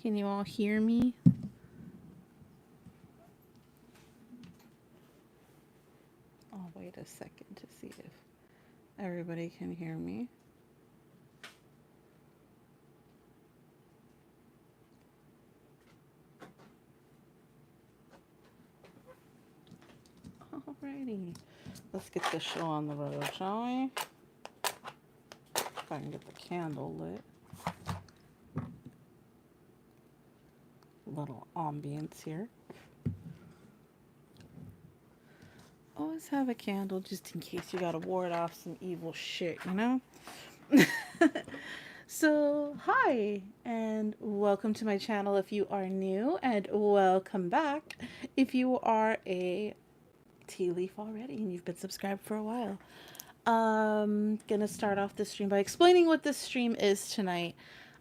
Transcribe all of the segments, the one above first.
Can you all hear me? I'll wait a second to see if everybody can hear me. Alrighty. Let's get this show on the road, shall we? If I can get the candle lit. Little ambience here. Always have a candle just in case you gotta ward off some evil shit, you know? So, hi, and welcome to my channel if you are new, and welcome back if you are a tea leaf already and you've been subscribed for a while. Gonna start off this stream by explaining what this stream is tonight.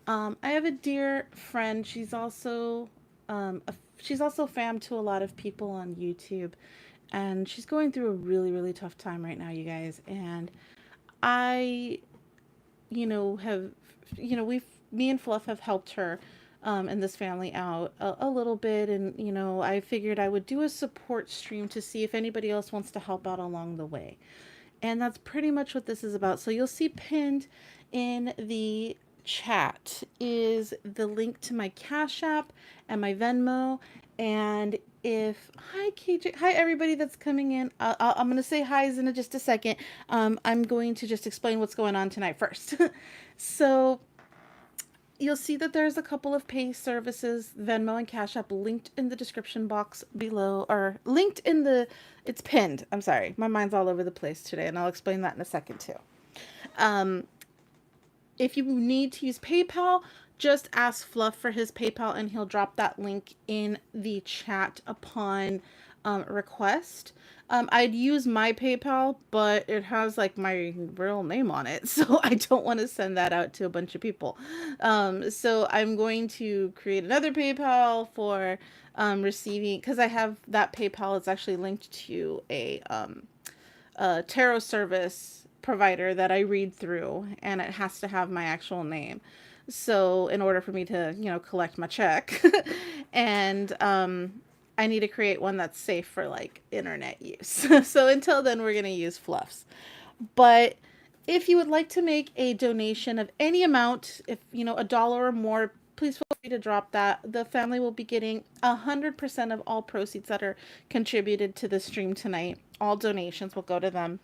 I have a dear friend. She's also fam to a lot of people on YouTube, and she's going through a really tough time right now, you guys. And I, have, me and Fluff have helped her and this family out a little bit. And, I figured I would do a support stream to see if anybody else wants to help out along the way. And that's pretty much what this is about. So you'll see pinned in the chat is the link to my Cash App and my Venmo. And hi KJ, hi everybody that's coming in. I'm going to say hi's in just a second. I'm going to just explain what's going on tonight first. So you'll see that there's a couple of pay services, Venmo and Cash App, linked in the description box below, or linked in the, it's pinned. I'm sorry. My mind's all over the place today, and I'll explain that in a second too. If you need to use PayPal, just ask Fluff for his PayPal, and he'll drop that link in the chat upon request. I'd use my PayPal, but it has like my real name on it, so I don't want to send that out to a bunch of people. So I'm going to create another PayPal for receiving, because I have that PayPal. It's actually linked to a tarot service provider that I read through, and it has to have my actual name. So in order for me to, collect my check, and I need to create one that's safe for like internet use. So until then, we're going to use Fluffs. But if you would like to make a donation of any amount, if $1 or more, please feel free to drop that. The family will be getting 100% of all proceeds that are contributed to the stream tonight. All donations will go to them.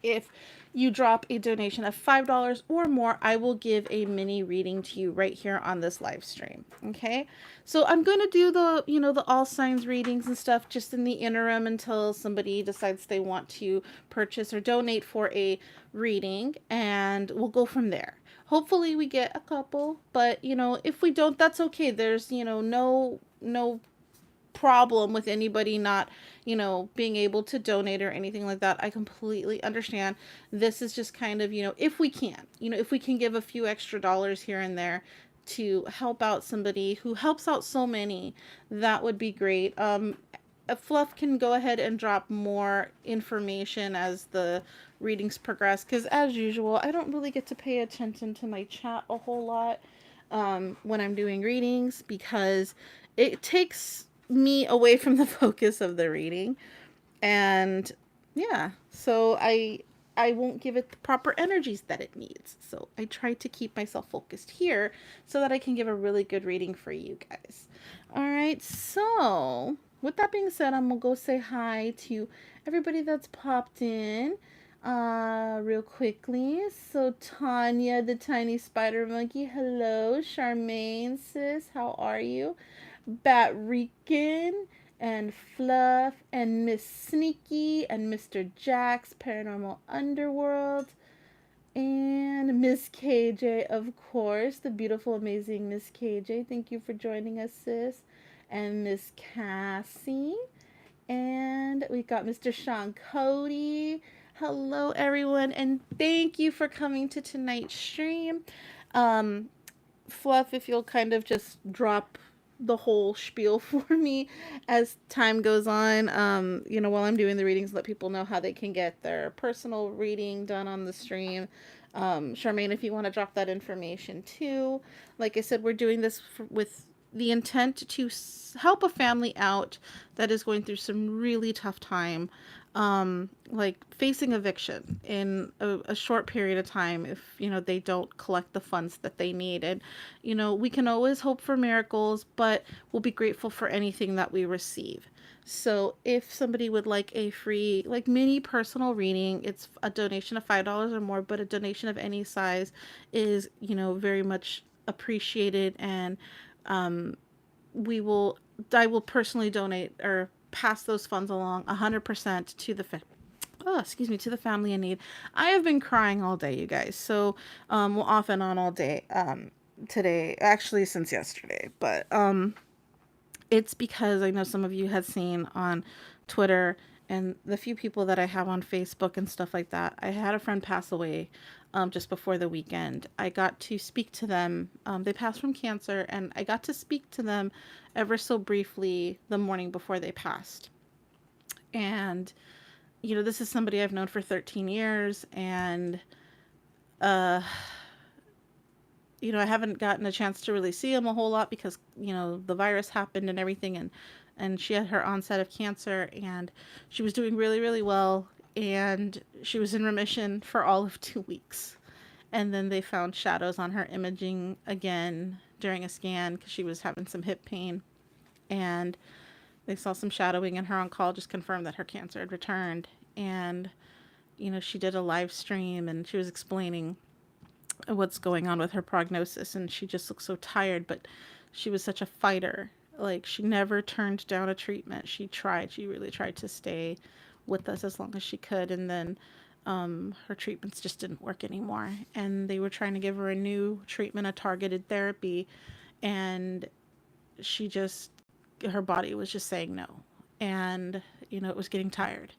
If you drop a donation of $5 or more, I will give a mini reading to you right here on this live stream. Okay, so I'm going to do the all signs readings and stuff just in the interim until somebody decides they want to purchase or donate for a reading, and we'll go from there. Hopefully we get a couple, but if we don't, that's okay. There's no problem with anybody not being able to donate or anything like that. I completely understand. This is just kind of if we can give a few extra dollars here and there to help out somebody who helps out so many, that would be great. Fluff can go ahead and drop more information as the readings progress, because as usual, I don't really get to pay attention to my chat a whole lot when I'm doing readings, because it takes me away from the focus of the reading. And yeah, so I won't give it the proper energies that it needs. So I try to keep myself focused here so that I can give a really good reading for you guys. All right, so with that being said, I'm gonna go say hi to everybody that's popped in real quickly. So Tanya, the tiny spider monkey, hello. Charmaine, sis, how are you? Bat Rican and Fluff and Miss Sneaky and Mr. Jack's Paranormal Underworld and Miss KJ, of course, the beautiful, amazing Miss KJ. Thank you for joining us, sis. And Miss Cassie. And we got Mr. Sean Cody. Hello, everyone, and thank you for coming to tonight's stream. Fluff, if you'll kind of just drop the whole spiel for me as time goes on. While I'm doing the readings, let people know how they can get their personal reading done on the stream. Charmaine, if you want to drop that information too. Like I said, we're doing this with the intent to help a family out that is going through some really tough time, like facing eviction in a short period of time if they don't collect the funds that they need. And we can always hope for miracles, but we'll be grateful for anything that we receive. So if somebody would like a free, like, mini personal reading, it's a donation of $5 or more, but a donation of any size is very much appreciated. And we will I will personally donate or pass those funds along 100% to the to the family in need. I have been crying all day, you guys. So, well, off and on all day. Today, actually, since yesterday, but it's because I know some of you had seen on Twitter and the few people that I have on Facebook and stuff like that. I had a friend pass away just before the weekend. I got to speak to them. They passed from cancer, and I got to speak to them ever so briefly the morning before they passed. And this is somebody I've known for 13 years, and uh, I haven't gotten a chance to really see him a whole lot because, the virus happened and everything, and she had her onset of cancer, and she was doing really, really well, and she was in remission for all of 2 weeks. And then they found shadows on her imaging again during a scan because she was having some hip pain, and they saw some shadowing, and her oncologist confirmed that her cancer had returned. And she did a live stream, and she was explaining what's going on with her prognosis, and she just looked so tired, but she was such a fighter. Like, she never turned down a treatment. She really tried to stay with us as long as she could. And then her treatments just didn't work anymore, and they were trying to give her a new treatment, a targeted therapy, and she just her body was just saying no. And it was getting tired,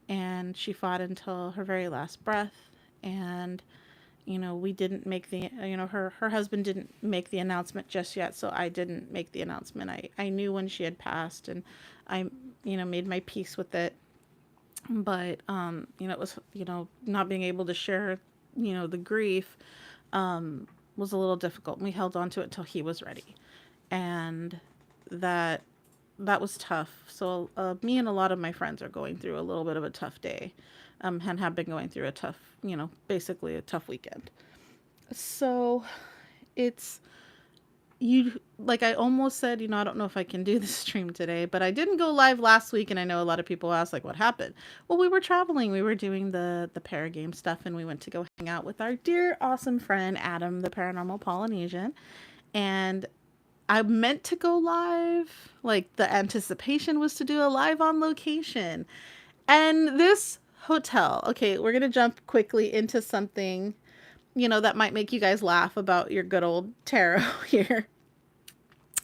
and she fought until her very last breath. And we didn't make the, her husband didn't make the announcement just yet, so I didn't make the announcement. I knew when she had passed, and I, made my peace with it. But, it was, not being able to share, the grief, was a little difficult. We held on to it until he was ready. And that, that was tough. So, me and a lot of my friends are going through a little bit of a tough day, and have been going through a tough, basically a tough weekend. So it's like I almost said, I don't know if I can do the stream today, but I didn't go live last week, and I know a lot of people asked, like, what happened? Well, we were traveling. We were doing the paragame stuff, and we went to go hang out with our dear, awesome friend, Adam, the Paranormal Polynesian. And I meant to go live. Like, the anticipation was to do a live on location. And this hotel, okay, we're going to jump quickly into something, that might make you guys laugh about your good old tarot here.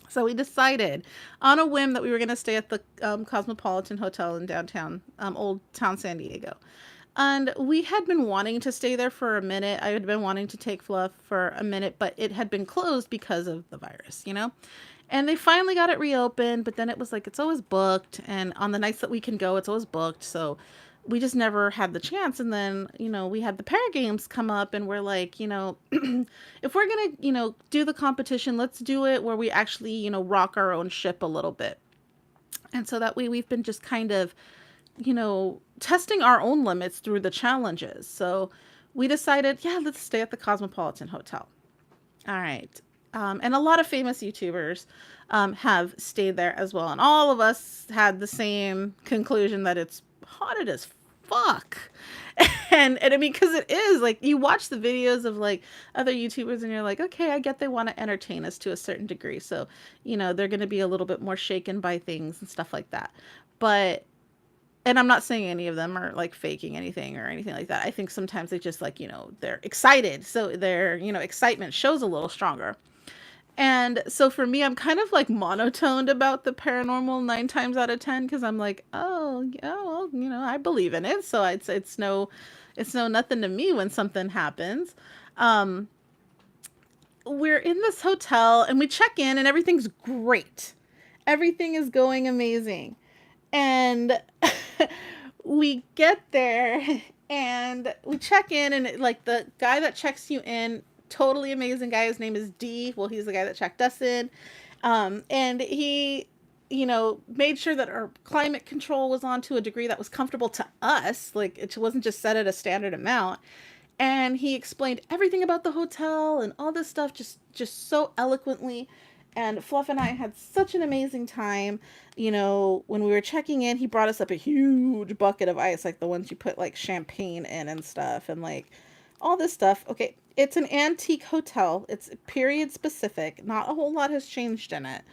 So we decided on a whim that we were going to stay at the Cosmopolitan Hotel in downtown, Old Town San Diego. And we had been wanting to stay there for a minute. I had been wanting to take Fluff for a minute, but it had been closed because of the virus, And they finally got it reopened, but then it was like, it's always booked. And on the nights that we can go, it's always booked. So we just never had the chance. And then, we had the Paragames come up, and we're like, if we're going to, do the competition, let's do it where we actually, rock our own ship a little bit. And so that way we've been just kind of, testing our own limits through the challenges. So we decided, yeah, let's stay at the Cosmopolitan Hotel. All right. And a lot of famous YouTubers have stayed there as well. And all of us had the same conclusion that it's haunted as fuck. And I mean, because it is, like, you watch the videos of, like, other YouTubers, and you're like, okay, I get they want to entertain us to a certain degree. So, they're going to be a little bit more shaken by things and stuff like that. But, and I'm not saying any of them are, like, faking anything or anything like that. I think sometimes they just, like, they're excited. So their, excitement shows a little stronger. And so for me, I'm kind of like monotoned about the paranormal 9 times out of 10, because I'm like, oh, yeah, well, I believe in it. So it's no nothing to me when something happens. we're in this hotel and we check in and everything's great. Everything is going amazing. And we get there and we check in, and like the guy that checks you in, totally amazing guy. His name is D. Well, he's the guy that checked us in. And he, made sure that our climate control was on to a degree that was comfortable to us. Like it wasn't just set at a standard amount. And he explained everything about the hotel and all this stuff just so eloquently. And Fluff and I had such an amazing time. When we were checking in, he brought us up a huge bucket of ice, like the ones you put like champagne in and stuff, and like all this stuff. Okay, it's an antique hotel. It's period specific. Not a whole lot has changed in it,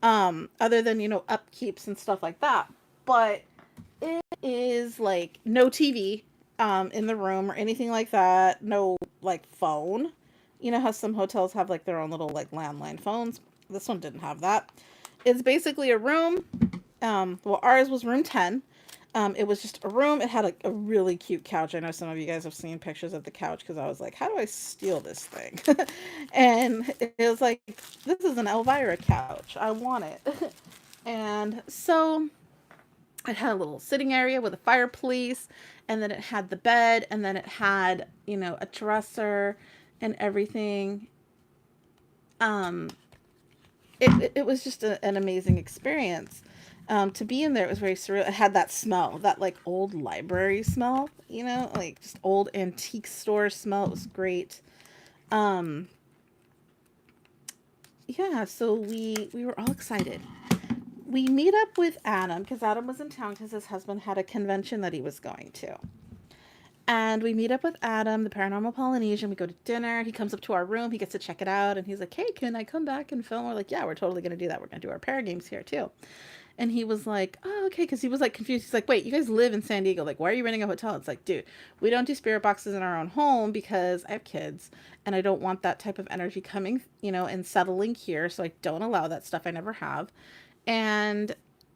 other than upkeeps and stuff like that. But it is like no TV in the room or anything like that. No like phone. You know how some hotels have like their own little like landline phones. This one didn't have that. It's basically a room. Well, ours was room 10. It was just a room. It had like a really cute couch. I know some of you guys have seen pictures of the couch because I was like, how do I steal this thing? And it was like, this is an Elvira couch. I want it. And so it had a little sitting area with a fireplace, and then it had the bed, and then it had, a dresser and everything. Um, it was just an amazing experience. To be in there, it was very surreal. It had that smell, that like old library smell, like just old antique store smell. It was great. Um, yeah, so we were all excited. We meet up with Adam because Adam was in town because his husband had a convention that he was going to. And we meet up with Adam, the paranormal Polynesian. We go to dinner. He comes up to our room. He gets to check it out. And he's like, hey, can I come back and film? We're like, yeah, we're totally going to do that. We're going to do our para games here too. And he was like, oh, okay. Because he was like confused. He's like, wait, you guys live in San Diego. Like, why are you renting a hotel? It's like, dude, we don't do spirit boxes in our own home because I have kids. And I don't want that type of energy coming, and settling here. So I don't allow that stuff. I never have. And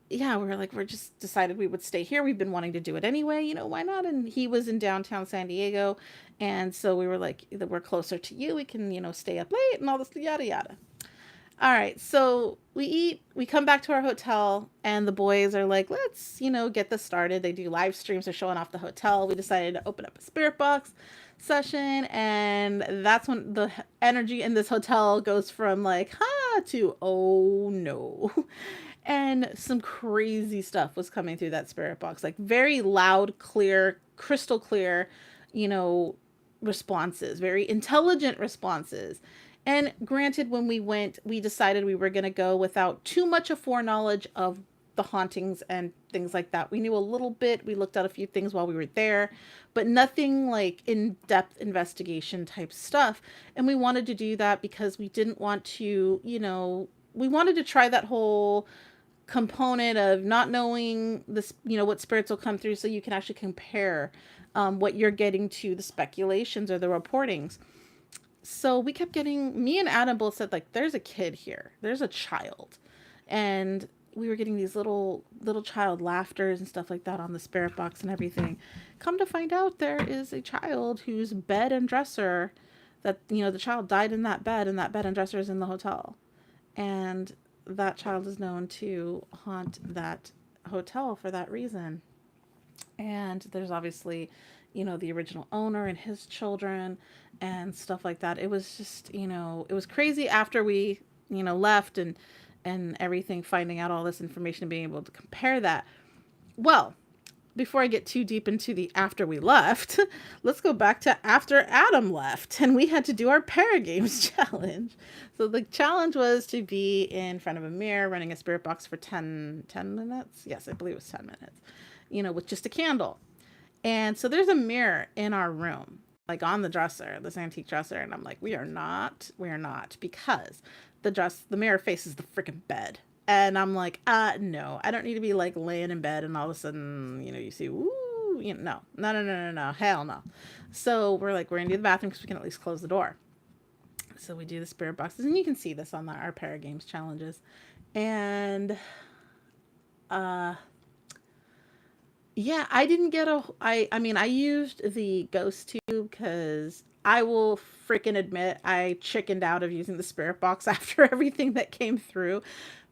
yeah, we're just decided we would stay here. We've been wanting to do it anyway, why not? And he was in downtown San Diego. And so we were like, we're closer to you. We can, stay up late and all this, yada, yada. All right. So we eat, we come back to our hotel, and the boys are like, let's, get this started. They do live streams. They're showing off the hotel. We decided to open up a spirit box session. And that's when the energy in this hotel goes from like, ha, to, oh no. And some crazy stuff was coming through that spirit box, like very loud, clear, crystal clear, you know, responses, very intelligent responses. And granted, when we went, we decided we were going to go without too much of foreknowledge of the hauntings and things like that. We knew a little bit. We looked at a few things while we were there, but nothing like in-depth investigation type stuff. And we wanted to do that because we didn't want to, we wanted to try that whole component of not knowing this, what spirits will come through, so you can actually compare what you're getting to the speculations or the reportings. So we kept getting, me and Adam both said, like, there's a kid here, there's a child. And we were getting these little child laughters and stuff like that on the spirit box and everything. Come to find out, there is a child whose bed and dresser, that, the child died in that bed, and that bed and dresser is in the hotel. And that child is known to haunt that hotel for that reason. And there's obviously, the original owner and his children and stuff like that. It was just, it was crazy after we, left and everything, finding out all this information and being able to compare that. Well, before I get too deep into the after we left, let's go back to after Adam left and we had to do our Paragames challenge. So the challenge was to be in front of a mirror running a spirit box for 10 minutes. Yes, I believe it was 10 minutes, with just a candle. And so there's a mirror in our room, like on the dresser, this antique dresser. And I'm like, we are not, because the mirror faces the freaking bed. And I'm like, no, I don't need to be like laying in bed and all of a sudden, you see, woo, no, hell no. So we're like, we're gonna do the bathroom because we can at least close the door. So we do the spirit boxes, and you can see this on our Paragames challenges. And, Yeah, I didn't get a. I mean, I used the ghost tube because I will freaking admit I chickened out of using the spirit box after everything that came through.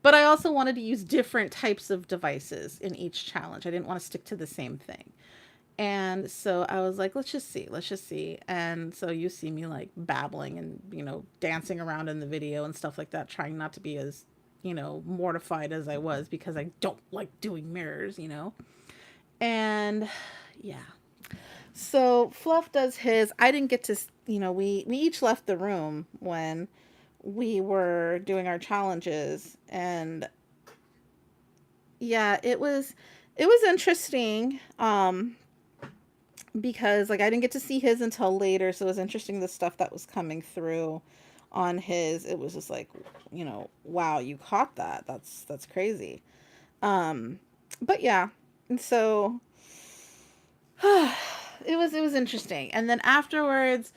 But I also wanted to use different types of devices in each challenge. I didn't want to stick to the same thing. And so I was like, let's just see, let's just see. And so you see me like babbling and, dancing around in the video and stuff like that, trying not to be as, mortified as I was because I don't like doing mirrors. And yeah. So Fluff does his. I didn't get to, we each left the room when we were doing our challenges. And yeah, it was interesting. Because like I didn't get to see his until later, so it was interesting the stuff that was coming through on his. It was just like, wow, you caught that. That's crazy. Um but yeah. And so it was interesting. And then afterwards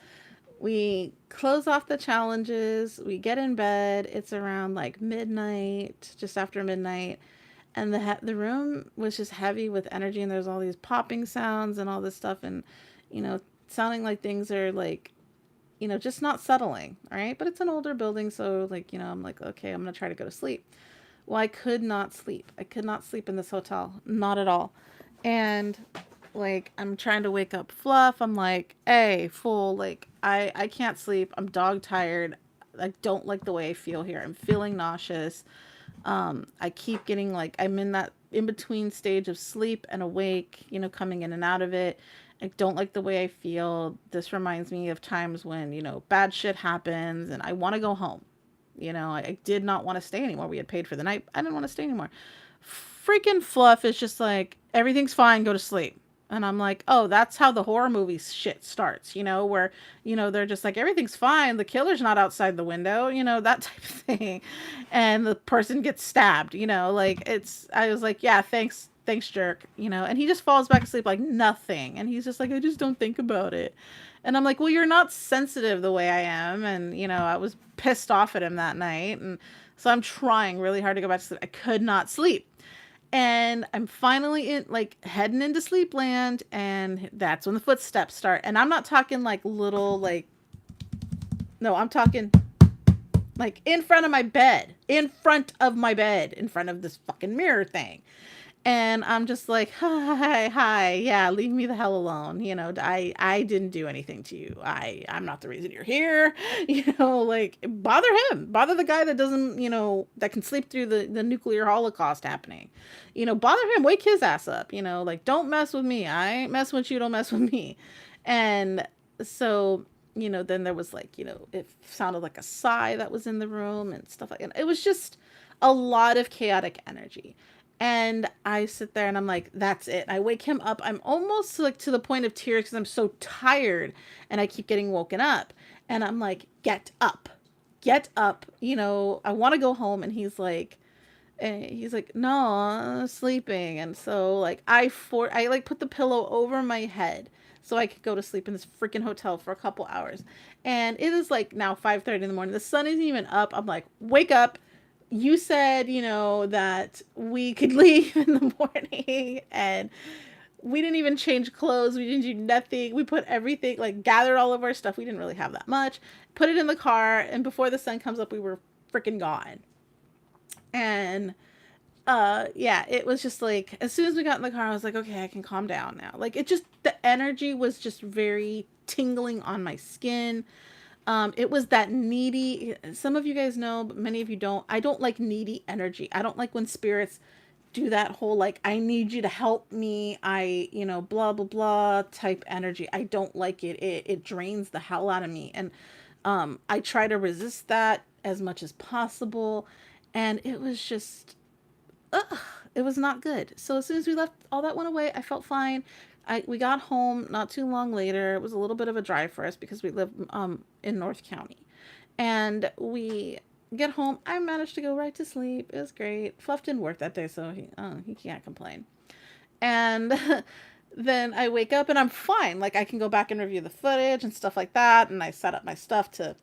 we close off the challenges, we get in bed. It's around like midnight, just after midnight, and the room was just heavy with energy, and there's all these popping sounds and all this stuff, and sounding like things are like, just not settling, right? But it's an older building, so like, I'm like, okay, I'm gonna try to go to sleep. Well, I could not sleep. I could not sleep in this hotel, not at all. And like I'm trying to wake up Fluff. I'm like, hey, fool, like I can't sleep. I'm dog tired. I don't like the way I feel here. I'm feeling nauseous. I keep getting like I'm in that in between stage of sleep and awake, coming in and out of it. I don't like the way I feel. This reminds me of times when, bad shit happens and I want to go home. I did not want to stay anymore. We had paid for the night. I didn't want to stay anymore. Freaking Fluff is just like, everything's fine, go to sleep. And I'm like, oh, that's how the horror movie shit starts, where, they're just like, everything's fine. The killer's not outside the window, that type of thing. And the person gets stabbed, like I was like, yeah, thanks, jerk, and he just falls back asleep like nothing. And he's just like, I just don't think about it. And I'm like, well, you're not sensitive the way I am. And, I was pissed off at him that night. And so I'm trying really hard to go back to sleep. I could not sleep. And I'm finally in, like, heading into sleepland, and that's when the footsteps start. And I'm not talking like little, like, no, I'm talking like in front of my bed, in front of this fucking mirror thing. And I'm just like, hi, yeah, leave me the hell alone. I didn't do anything to you. I'm not the reason you're here. Like bother him, bother the guy that doesn't, that can sleep through the nuclear holocaust happening. Bother him, wake his ass up. Like don't mess with me. I ain't messing with you. Don't mess with me. And so, then there was like, it sounded like a sigh that was in the room and stuff like that. It was just a lot of chaotic energy. And I sit there and I'm like, that's it. I wake him up. I'm almost like to the point of tears because I'm so tired and I keep getting woken up. And I'm like, get up, get up. I want to go home. And he's like, no, I'm sleeping. And so like I like put the pillow over my head so I could go to sleep in this freaking hotel for a couple hours. And it is like now 5:30 in the morning. The sun isn't even up. I'm like, wake up. You said, that we could leave in the morning, and we didn't even change clothes. We didn't do nothing. We put everything, like gathered all of our stuff. We didn't really have that much. Put it in the car, and before the sun comes up, we were freaking gone. And yeah, it was just like as soon as we got in the car, I was like, okay, I can calm down now. Like the energy was just very tingling on my skin. It was that needy. Some of you guys know, but many of you don't. I don't like needy energy. I don't like when spirits do that whole like, I need you to help me. Blah blah blah type energy. I don't like it. It drains the hell out of me, and I try to resist that as much as possible. And it was just ugh, it was not good. So as soon as we left, all that went away. I felt fine. We got home not too long later. It was a little bit of a drive for us because we live in North County, and we get home. I managed to go right to sleep. It was great. Fluff didn't work that day, so he can't complain. And then I wake up and I'm fine. Like I can go back and review the footage and stuff like that. And I set up my stuff to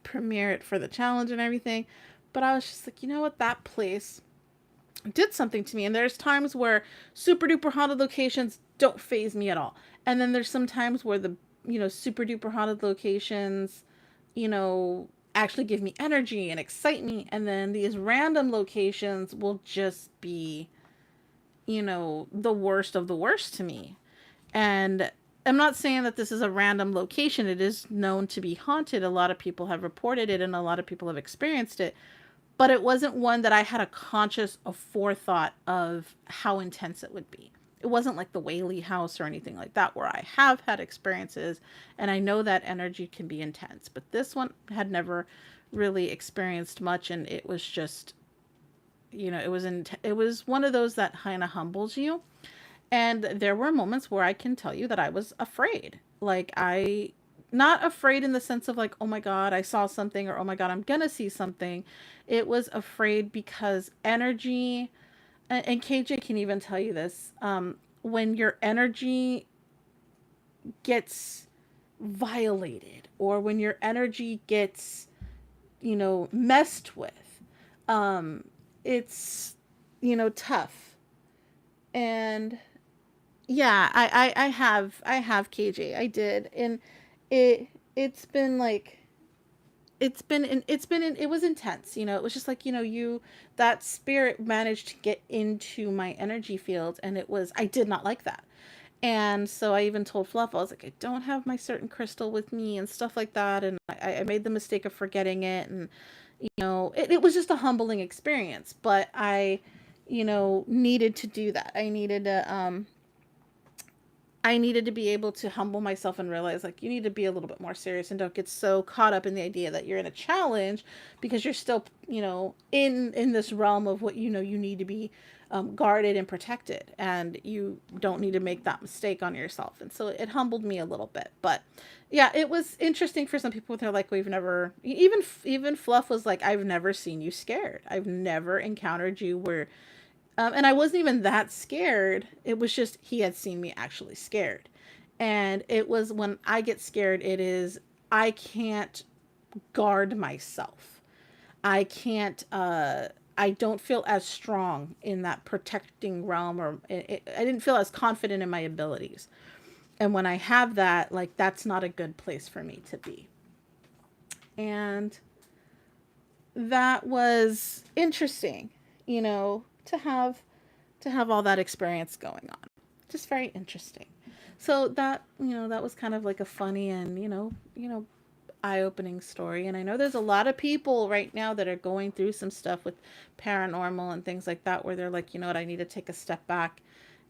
premiere it for the challenge and everything. But I was just like, you know what, that place did something to me. And there's times where super duper haunted locations don't phase me at all. And then there's some times where the, super duper haunted locations, actually give me energy and excite me. And then these random locations will just be, the worst of the worst to me. And I'm not saying that this is a random location. It is known to be haunted. A lot of people have reported it and a lot of people have experienced it. But it wasn't one that I had a conscious forethought of how intense it would be. It wasn't like the Whaley house or anything like that where I have had experiences and I know that energy can be intense. But this one had never really experienced much, and it was just, it was one of those that kind of humbles you. And there were moments where I can tell you that I was afraid. Like, not afraid in the sense of like, oh my God, I saw something, or oh my God, I'm going to see something. It was afraid because energy, and KJ can even tell you this, when your energy gets violated or when your energy gets, messed with, um, it's, tough. And yeah, I have KJ. I did. And it it's been like it was intense. It was just like, that spirit managed to get into my energy field, and I did not like that. And so I even told Fluff, I was like, I don't have my certain crystal with me and stuff like that. And I made the mistake of forgetting it. And, it was just a humbling experience. But I, needed to do that. I needed to be able to humble myself and realize, like, you need to be a little bit more serious and don't get so caught up in the idea that you're in a challenge, because you're still, in this realm of what, you need to be guarded and protected, and you don't need to make that mistake on yourself. And so it humbled me a little bit. But yeah, it was interesting for some people. They're like, we've never, even Fluff was like, I've never seen you scared. I've never encountered you where, and I wasn't even that scared. It was just he had seen me actually scared. And it was, when I get scared, I can't guard myself. I can't, I don't feel as strong in that protecting realm, or I didn't feel as confident in my abilities. And when I have that, like, that's not a good place for me to be. And that was interesting, to have all that experience going on. Just very interesting. So that was kind of like a funny and, eye-opening story. And I know there's a lot of people right now that are going through some stuff with paranormal and things like that, where they're like, you know what, I need to take a step back.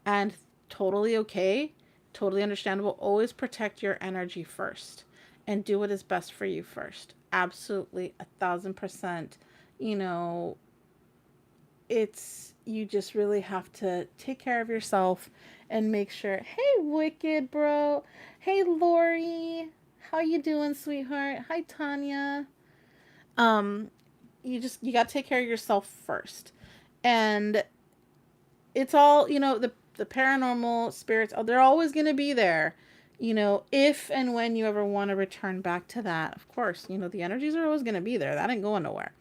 And totally okay, totally understandable. Always protect your energy first and do what is best for you first. Absolutely, 1,000%. You know, it's you just really have to take care of yourself and make sure. Hey, Wicked Bro. Hey, Lori. How you doing, sweetheart? Hi, Tanya. Um, you got to take care of yourself first. And it's all, the paranormal spirits, they're always going to be there. If and when you ever want to return back to that, of course, the energies are always going to be there. That ain't going nowhere.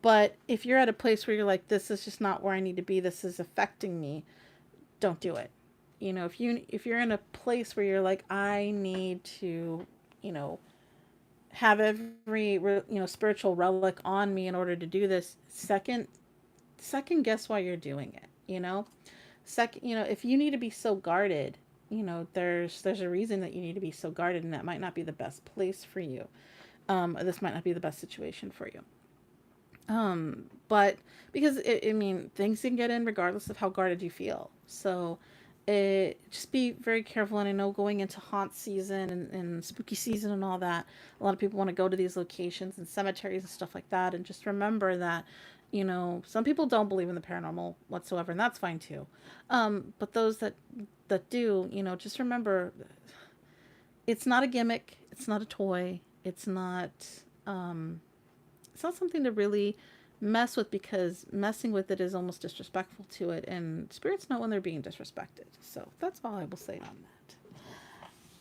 But if you're at a place where you're like, this is just not where I need to be, this is affecting me, don't do it. If you're in a place where you're like, I need to, you know, have every spiritual relic on me in order to do this, second guess why you're doing it. Second, if you need to be so guarded, there's a reason that you need to be so guarded, and that might not be the best place for you. This might not be the best situation for you. But because I mean, things can get in regardless of how guarded you feel. So just be very careful. And I know going into haunt season and spooky season and all that, a lot of people want to go to these locations and cemeteries and stuff like that. And just remember that, some people don't believe in the paranormal whatsoever, and that's fine too. But those that do, just remember, it's not a gimmick. It's not a toy. Um, it's not something to really mess with, because messing with it is almost disrespectful to it, and spirits know when they're being disrespected. So that's all I will say on that.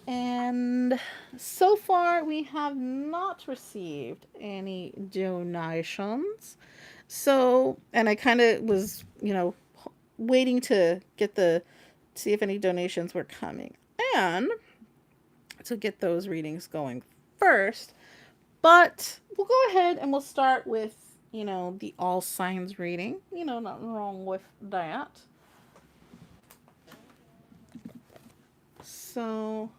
And so far we have not received any donations. So, and I kind of was, waiting to see if any donations were coming and to get those readings going first. But we'll go ahead and we'll start with, the all signs reading. Nothing wrong with that. So,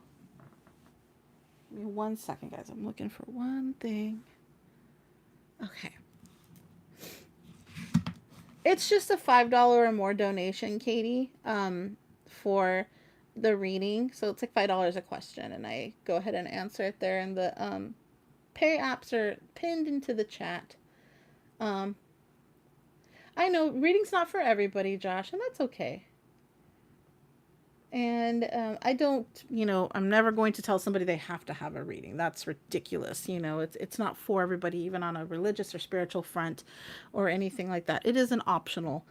give me 1 second, guys. I'm looking for one thing. Okay. It's just a $5 or more donation, Katie, for the reading. So it's like $5 a question, and I go ahead and answer it there. And the pay apps are pinned into the chat. I know reading's not for everybody, Josh, and that's okay. And I don't, I'm never going to tell somebody they have to have a reading. That's ridiculous. It's not for everybody, even on a religious or spiritual front or anything like that. It is an optional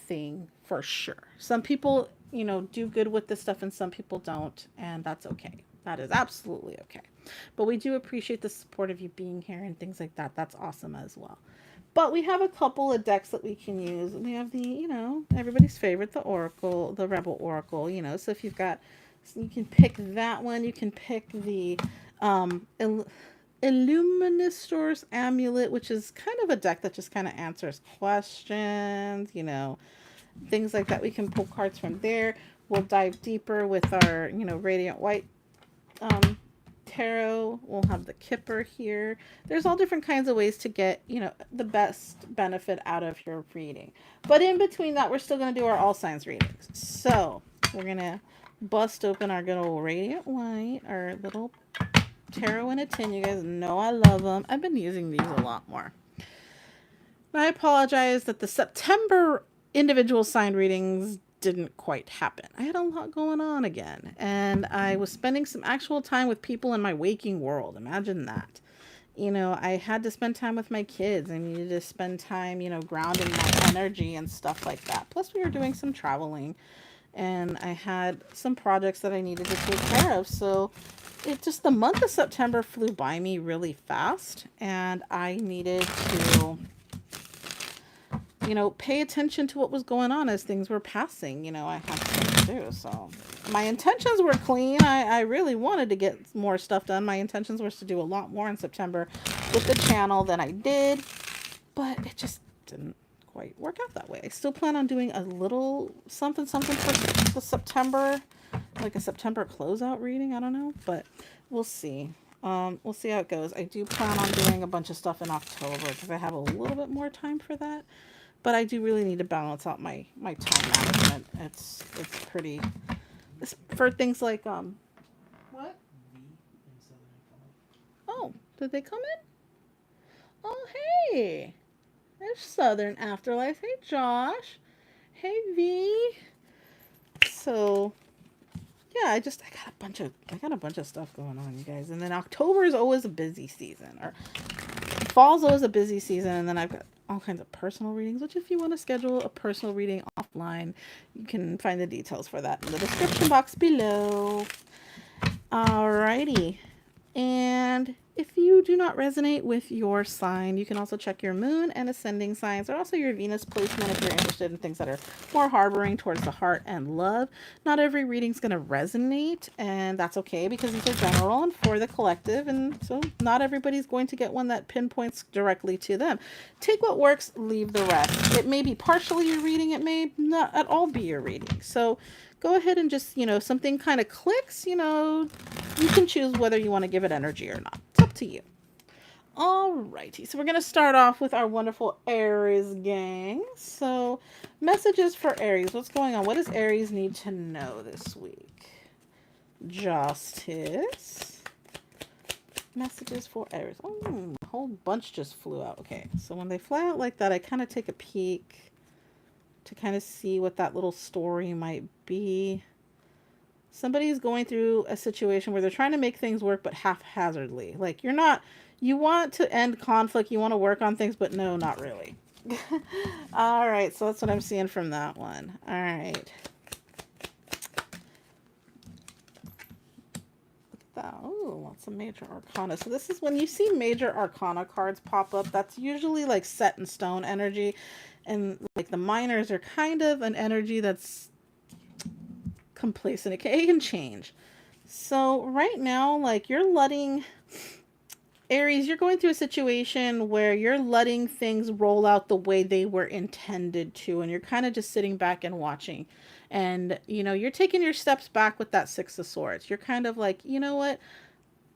thing for sure. Some people, do good with this stuff and some people don't, and that's okay. That is absolutely okay. But we do appreciate the support of you being here and things like that. That's awesome as well. But we have a couple of decks that we can use. We have the, everybody's favorite, the Oracle, the Rebel Oracle, So if you've got, you can pick that one. You can pick the Illuministor's Amulet, which is kind of a deck that just kind of answers questions, things like that. We can pull cards from there. We'll dive deeper with our, Radiant White tarot. We'll have the Kipper here. There's all different kinds of ways to get, the best benefit out of your reading. But in between that, we're still going to do our all signs readings. So we're going to bust open our good old Radiant White, our little tarot in a tin. You guys know I love them. I've been using these a lot more. I apologize that the September individual sign readings didn't quite happen. I had a lot going on again, and I was spending some actual time with people in my waking world. Imagine that. I had to spend time with my kids. I needed to spend time, grounding my energy and stuff like that. Plus, we were doing some traveling, and I had some projects that I needed to take care of. So the month of September flew by me really fast, and I needed to pay attention to what was going on as things were passing. I had stuff to do. So my intentions were clean. I really wanted to get more stuff done. My intentions was to do a lot more in September with the channel than I did, but it just didn't quite work out that way. I still plan on doing a little something for the September, like a September closeout reading. I don't know, but we'll see. We'll see how it goes. I do plan on doing a bunch of stuff in October because I have a little bit more time for that. But I do really need to balance out my time management. It's pretty, it's for things like what? Oh, did they come in? Oh, hey, there's Southern Afterlife. Hey, Josh. Hey, V. So yeah, I got a bunch of stuff going on, you guys. And then October is always a busy season, or fall's always a busy season, and then I've got all kinds of personal readings, which if you want to schedule a personal reading offline, you can find the details for that in the description box below. Alrighty. And if you do not resonate with your sign, you can also check your moon and ascending signs, or also your Venus placement if you're interested in things that are more harboring towards the heart and love. Not every reading's going to resonate, and that's okay because these are general and for the collective, and so not everybody's going to get one that pinpoints directly to them. Take what works, leave the rest. It may be partially your reading, it may not at all be your reading. So go ahead and just, something kind of clicks, you can choose whether you want to give it energy or not. It's up to you. Alrighty, so we're going to start off with our wonderful Aries gang. So, messages for Aries. What's going on? What does Aries need to know this week? Justice. Messages for Aries. Oh, a whole bunch just flew out. Okay, so when they fly out like that, I kind of take a peek to kind of see what that little story might be. Somebody's going through a situation where they're trying to make things work, but haphazardly. Like you want to end conflict, you want to work on things, but no, not really. All right, so that's what I'm seeing from that one. All right. Look at that. Oh, lots of major arcana. So this is when you see major arcana cards pop up, that's usually like set in stone energy. And like the minors are kind of an energy that's complacent. It can change. So right now, like you're letting Aries, you're going through a situation where you're letting things roll out the way they were intended to, and you're kind of just sitting back and watching. And, you're taking your steps back with that Six of Swords. You're kind of like, you know what?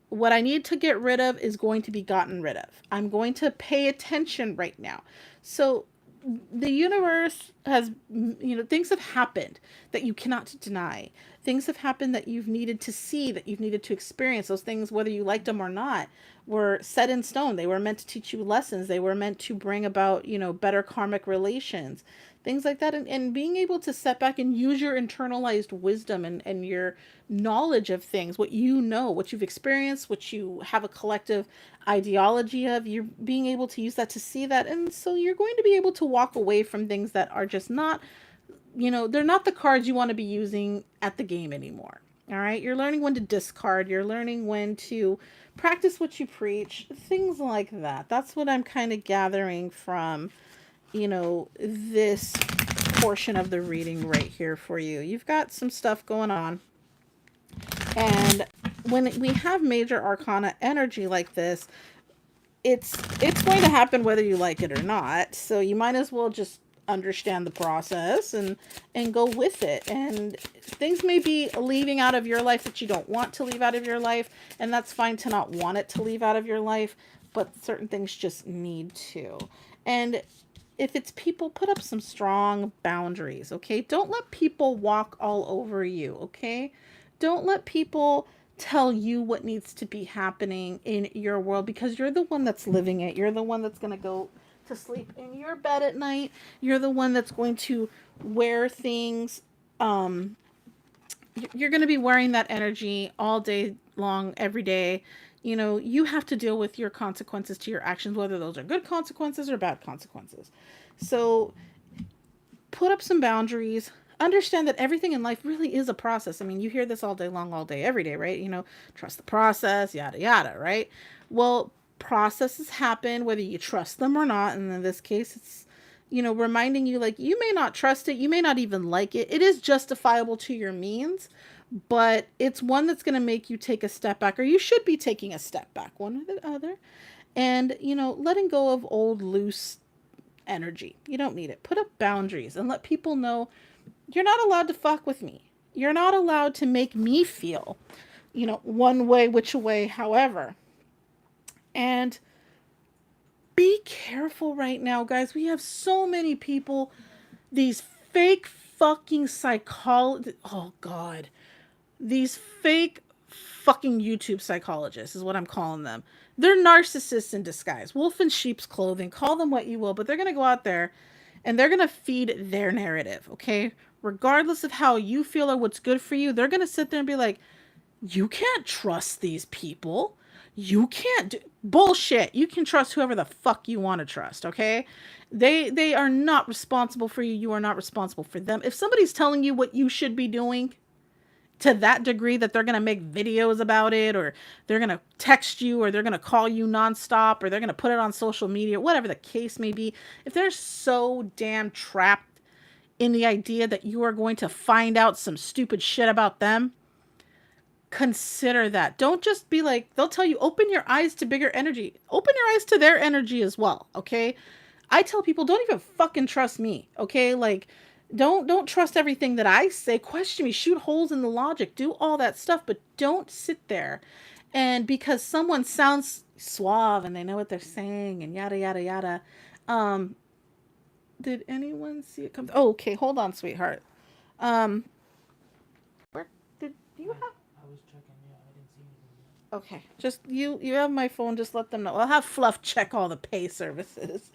What I need to get rid of is going to be gotten rid of. I'm going to pay attention right now. So the universe has, things have happened that you cannot deny. Things have happened that you've needed to see, that you've needed to experience. Those things, whether you liked them or not, were set in stone. They were meant to teach you lessons. They were meant to bring about, better karmic relations, things like that. And being able to step back and use your internalized wisdom and your knowledge of things, what you know, what you've experienced, what you have a collective ideology of, you're being able to use that to see that. And so you're going to be able to walk away from things that are just not, they're not the cards you want to be using at the game anymore. All right. You're learning when to discard. You're learning when to practice what you preach, things like that. That's what I'm kind of gathering from, this portion of the reading right here for you. You've got some stuff going on. And when we have major arcana energy like this, it's going to happen whether you like it or not. So you might as well just understand the process and go with it. And things may be leaving out of your life that you don't want to leave out of your life, and that's fine to not want it to leave out of your life, but certain things just need to. And if it's people, put up some strong boundaries, okay? Don't let people walk all over you, okay? Don't let people tell you what needs to be happening in your world, because you're the one that's living it. You're the one that's going to go to sleep in your bed at night. You're the one that's going to wear things. You're going to be wearing that energy all day long, every day. You have to deal with your consequences to your actions, whether those are good consequences or bad consequences. So put up some boundaries. Understand that everything in life really is a process. I mean, you hear this all day long, all day, every day, right? Trust the process, yada, yada, right? Well, processes happen whether you trust them or not. And in this case, it's, reminding you, like, you may not trust it. You may not even like it. It is justifiable to your means, but it's one that's going to make you take a step back, or you should be taking a step back, one or the other. And, letting go of old, loose energy. You don't need it. Put up boundaries and let people know you're not allowed to fuck with me. You're not allowed to make me feel, one way, which way, however. And be careful right now, guys. We have so many people, these fake fucking psychologists. Oh, God. These fake fucking YouTube psychologists is what I'm calling them. They're narcissists in disguise. Wolf in sheep's clothing. Call them what you will, but they're going to go out there and they're going to feed their narrative, okay? Regardless of how you feel or what's good for you, they're going to sit there and be like, you can't trust these people. You can't do bullshit. You can trust whoever the fuck you want to trust, okay? They are not responsible for you. You are not responsible for them. If somebody's telling you what you should be doing to that degree that they're going to make videos about it, or they're going to text you, or they're going to call you nonstop, or they're going to put it on social media, whatever the case may be, if they're so damn trapped in the idea that you are going to find out some stupid shit about them, consider that. Don't just be like, they'll tell you, open your eyes to bigger energy. Open your eyes to their energy as well, okay? I tell people, don't even fucking trust me, okay? Like, don't trust everything that I say. Question me, shoot holes in the logic, do all that stuff, but don't sit there and because someone sounds suave and they know what they're saying and yada yada yada. Did anyone see it come? Oh, okay, hold on, sweetheart. Where did you have? I was checking. Yeah, I didn't see anything yet. Okay, just you have my phone. Just let them know. I'll have Fluff check all the pay services.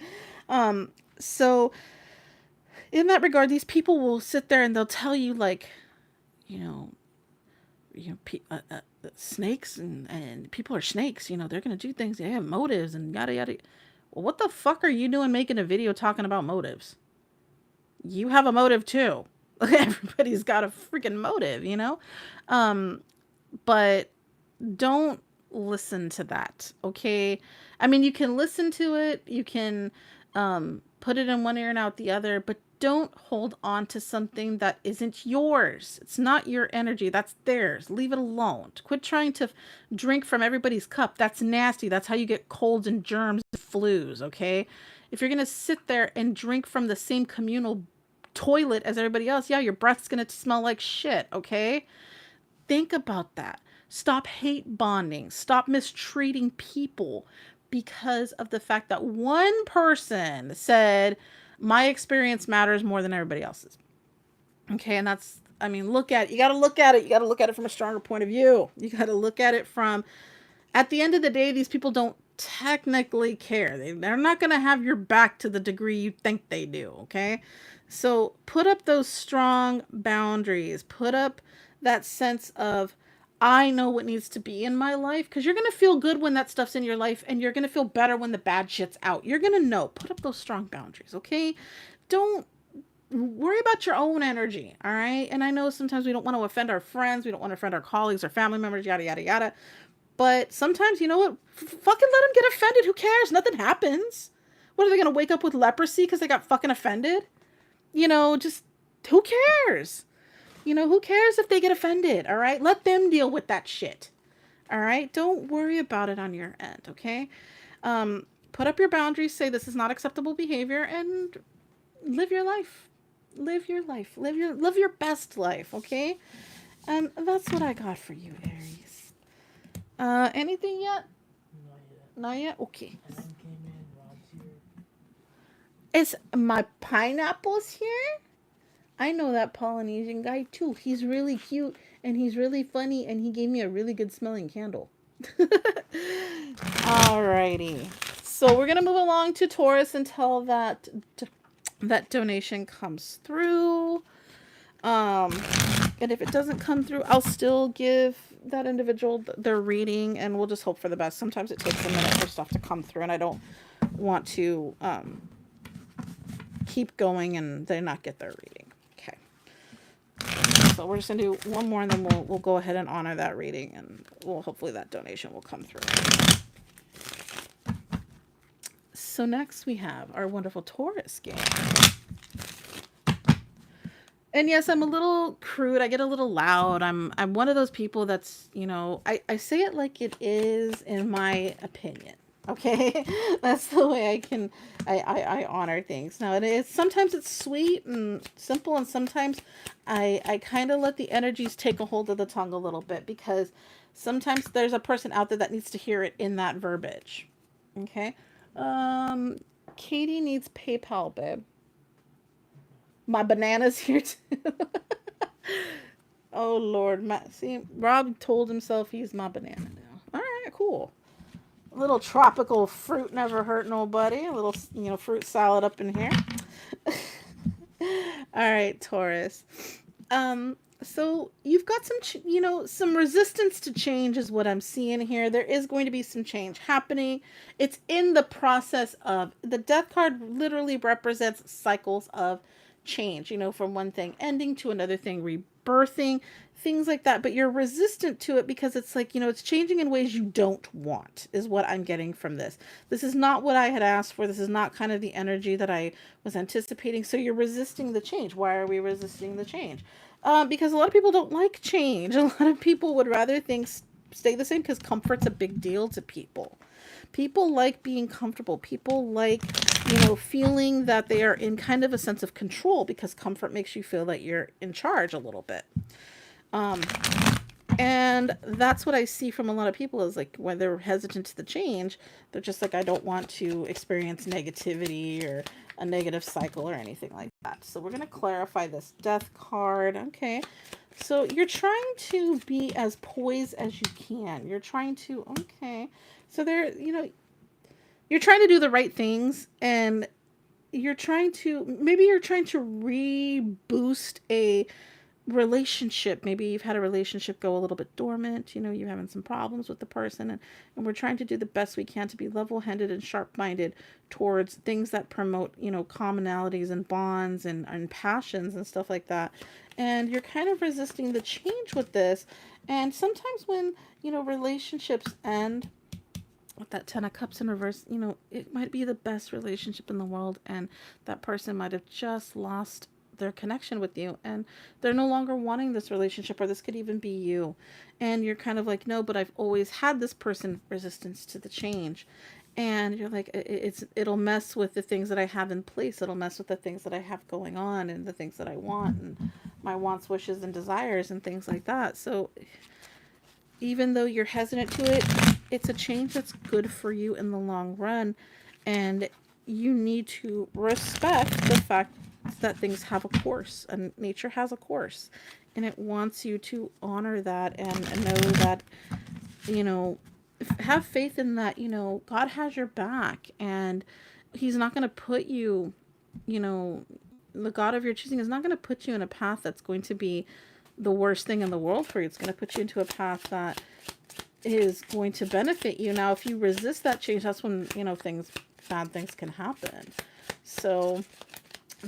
So in that regard, these people will sit there and they'll tell you like, you know, snakes and people are snakes. They're gonna do things. They have motives and yada yada. Well, what the fuck are you doing making a video talking about motives? You have a motive too. Everybody's got a freaking motive, But don't listen to that, okay? I mean, you can listen to it, you can put it in one ear and out the other, but don't hold on to something that isn't yours. It's not your energy, that's theirs. Leave it alone. Quit trying to drink from everybody's cup. That's nasty. That's how you get colds and germs and flus, okay? If you're going to sit there and drink from the same communal toilet as everybody else, yeah, your breath's going to smell like shit, okay? Think about that. Stop hate bonding. Stop mistreating people because of the fact that one person said, my experience matters more than everybody else's. Okay, and that's, I mean, look at it. You got to look at it. You got to look at it from a stronger point of view. You got to look at it from, at the end of the day, these people don't technically care. They're not going to have your back to the degree you think they do, okay? So put up those strong boundaries. Put up that sense of, I know what needs to be in my life, because you're going to feel good when that stuff's in your life, and you're going to feel better when the bad shit's out. You're going to know. Put up those strong boundaries, okay? Don't worry about your own energy, all right? And I know sometimes we don't want to offend our friends, we don't want to offend our colleagues or family members, yada, yada, yada. But sometimes, you know what? Fucking let them get offended. Who cares? Nothing happens. What, are they going to wake up with leprosy because they got fucking offended? You know, just who cares? You know, who cares if they get offended, all right? Let them deal with that shit, all right? Don't worry about it on your end, okay? Put up your boundaries, say this is not acceptable behavior, and live your life. Live your life. Live your best life, okay? And that's what I got for you, Aries. Anything yet? Not yet. Not yet? Okay. Adam came in, Rob's here. Is my pineapple's here? I know that Polynesian guy too. He's really cute and he's really funny and he gave me a really good smelling candle. Alrighty. So we're gonna move along to Taurus until that donation comes through. And if it doesn't come through, I'll still give that individual their reading and we'll just hope for the best. Sometimes it takes a minute for stuff to come through and I don't want to keep going and they not get their reading. Okay. So we're just gonna do one more and then we'll go ahead and honor that reading and hopefully that donation will come through. So next we have our wonderful Taurus game. And yes, I'm a little crude. I get a little loud. I'm one of those people that's, you know, I say it like it is in my opinion. Okay? That's the way I honor things. Now, sometimes it's sweet and simple, and sometimes I kind of let the energies take a hold of the tongue a little bit because sometimes there's a person out there that needs to hear it in that verbiage. Okay? Katie needs PayPal, babe. My banana's here too. Oh, Lord. See, Rob told himself he's my banana now. All right, cool. A little tropical fruit never hurt nobody. A little, you know, fruit salad up in here. All right, Taurus. So you've got some resistance to change is what I'm seeing here. There is going to be some change happening. It's in the process of, the death card literally represents cycles of change, you know, from one thing ending to another thing rebirthing, things like that. But you're resistant to it because it's like, you know, it's changing in ways you don't want is what I'm getting from this. This is not what I had asked for. This is not kind of the energy that I was anticipating. So you're resisting the change. Why are we resisting the change? Because a lot of people don't like change. A lot of people would rather things stay the same because comfort's a big deal to people. People like being comfortable. People like, you know, feeling that they are in kind of a sense of control because comfort makes you feel that you're in charge a little bit. And that's what I see from a lot of people is like when they're hesitant to the change, they're just like, I don't want to experience negativity or a negative cycle or anything like that. So we're going to clarify this death card. Okay. So you're trying to be as poised as you can. You're trying to, okay. So there, you know, you're trying to do the right things and you're trying to reboost a relationship. Maybe you've had a relationship go a little bit dormant, you know, you're having some problems with the person and we're trying to do the best we can to be level-headed and sharp-minded towards things that promote, you know, commonalities and bonds and passions and stuff like that. And you're kind of resisting the change with this. And sometimes when, relationships end with that 10 of cups in reverse, it might be the best relationship in the world, and that person might have just lost their connection with you, and they're no longer wanting this relationship, or this could even be you, and you're kind of like, no, but I've always had this person resistance to the change. And you're like, it'll mess with the things that I have in place, it'll mess with the things that I have going on, and the things that I want, and my wants, wishes, and desires, and things like that. So even though you're hesitant to it, it's a change that's good for you in the long run. And you need to respect the fact that things have a course, and nature has a course. And it wants you to honor that, and know that, you know, have faith in that, God has your back, and He's not going to put you, you know, the God of your choosing is not going to put you in a path that's going to be the worst thing in the world for you. It's going to put you into a path that is going to benefit you. Now, if you resist that change, that's when, bad things can happen. So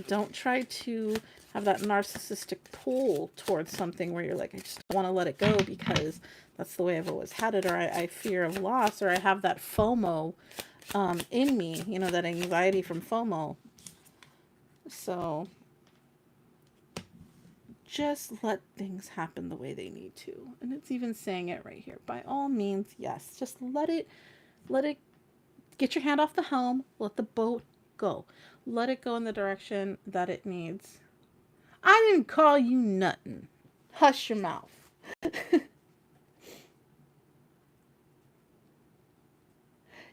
don't try to have that narcissistic pull towards something where you're like, I just don't want to let it go because that's the way I've always had it, or I fear of loss, or I have that FOMO in me, that anxiety from FOMO. So just let things happen the way they need to. And it's even saying it right here. By all means, yes. Just let it get your hand off the helm. Let the boat go. Let it go in the direction that it needs. I didn't call you nothing. Hush your mouth.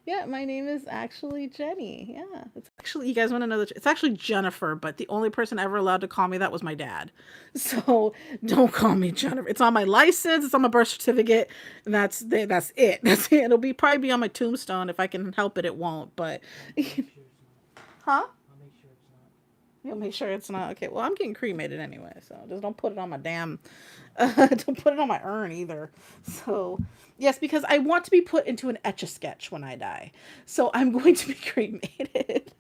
Yeah, my name is actually Jenny. Yeah. It's actually, you guys want to know it's actually Jennifer, but the only person ever allowed to call me that was my dad. So don't call me Jennifer. It's on my license, it's on my birth certificate, and that's it. That's it. It'll probably be on my tombstone. If I can help it, it won't. But huh? I'll make sure it's not. You'll make sure it's not. Okay, well, I'm getting cremated anyway, so just don't put it on my damn, don't put it on my urn either. So, yes, because I want to be put into an etch-a-sketch when I die. So I'm going to be cremated.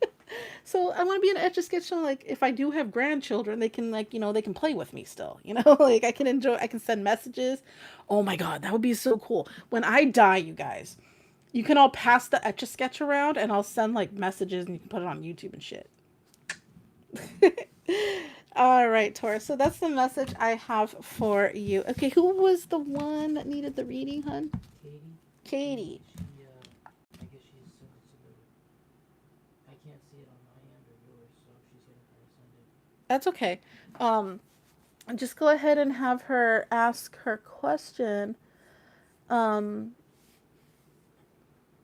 So I want to be an etch-a-sketch, so like if I do have grandchildren, they can they can play with me still. Like I can enjoy, I can send messages. Oh my God, that would be so cool. When I die, you guys, you can all pass the etch-a-sketch around, and I'll send like messages, and you can put it on YouTube and shit. All right, Taurus. So that's the message I have for you. Okay, who was the one that needed the reading, hun? Katie? Katie. I guess she's sent it to the. I can't see it on my end or yours, so she's gonna try to send it. That's okay. Um, just go ahead and have her ask her question. Um,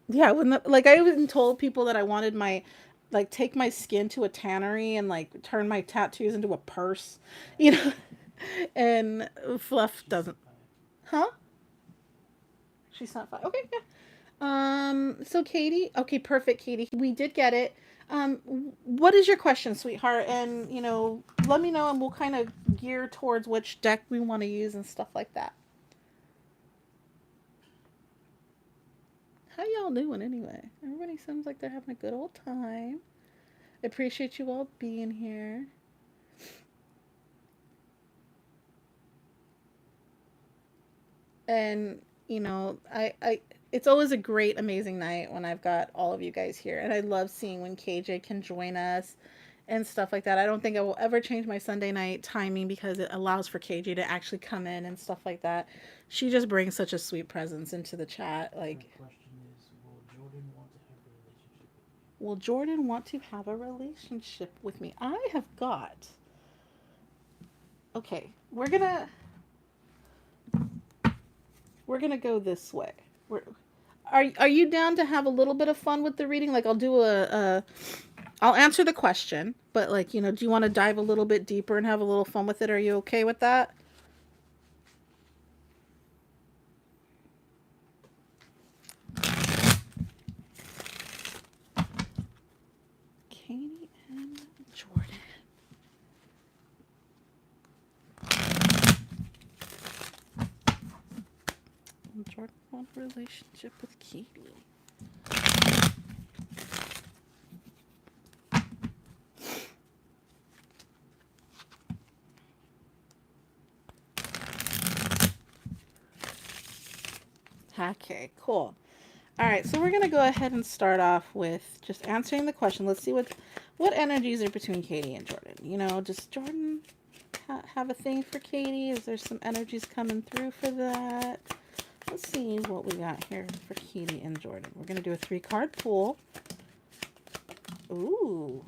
yeah, like I even told people that I wanted my like take my skin to a tannery and like turn my tattoos into a purse, you know. And Fluff She's doesn't. sent 5. Huh? She's not fine. Okay, yeah. So Katie, okay, perfect, Katie. We did get it. What is your question, sweetheart? And, let me know, and we'll kind of gear towards which deck we want to use and stuff like that. How y'all doing anyway? Everybody seems like they're having a good old time. I appreciate you all being here. And, I it's always a great, amazing night when I've got all of you guys here. And I love seeing when KJ can join us and stuff like that. I don't think I will ever change my Sunday night timing because it allows for KJ to actually come in and stuff like that. She just brings such a sweet presence into the chat. My Like, question is, will Jordan want to have a relationship with me? will Jordan want to have a relationship with me? I have got. Okay, we're gonna go this way. Are you down to have a little bit of fun with the reading? Like I'll answer the question, but like, do you want to dive a little bit deeper and have a little fun with it? Are you okay with that? Katie and Jordan. Jordan want a relationship with Katie. Okay, cool. All right, so we're gonna go ahead and start off with just answering the question. Let's see what energies are between Katie and Jordan. Does Jordan have a thing for Katie? Is there some energies coming through for that? Let's see what we got here for Katie and Jordan. We're gonna do a 3-card pull. Ooh,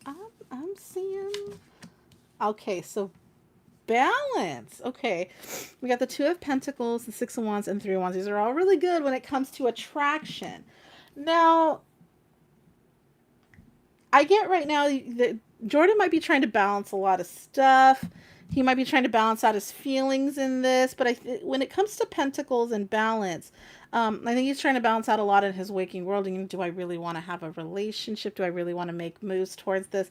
I'm seeing. Okay, so balance. Okay, we got the 2 of Pentacles, the 6 of Wands, and 3 of Wands. These are all really good when it comes to attraction. Now, I get right now that Jordan might be trying to balance a lot of stuff. He might be trying to balance out his feelings in this, but when it comes to Pentacles and balance, I think he's trying to balance out a lot in his waking world. And do I really want to have a relationship? Do I really want to make moves towards this?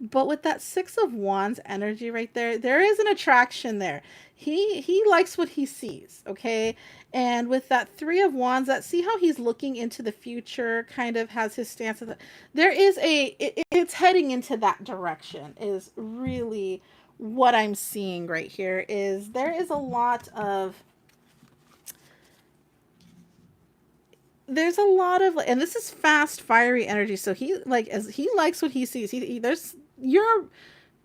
But with that 6 of Wands energy right there, there is an attraction there. He likes what he sees, okay? And with that 3 of Wands, that see how he's looking into the future, kind of has his stance. There is it's heading into that direction. Is really what I'm seeing right here. Is there is a lot of there's a lot of, and this is fast, fiery energy. So he as he likes what he sees. He there's you're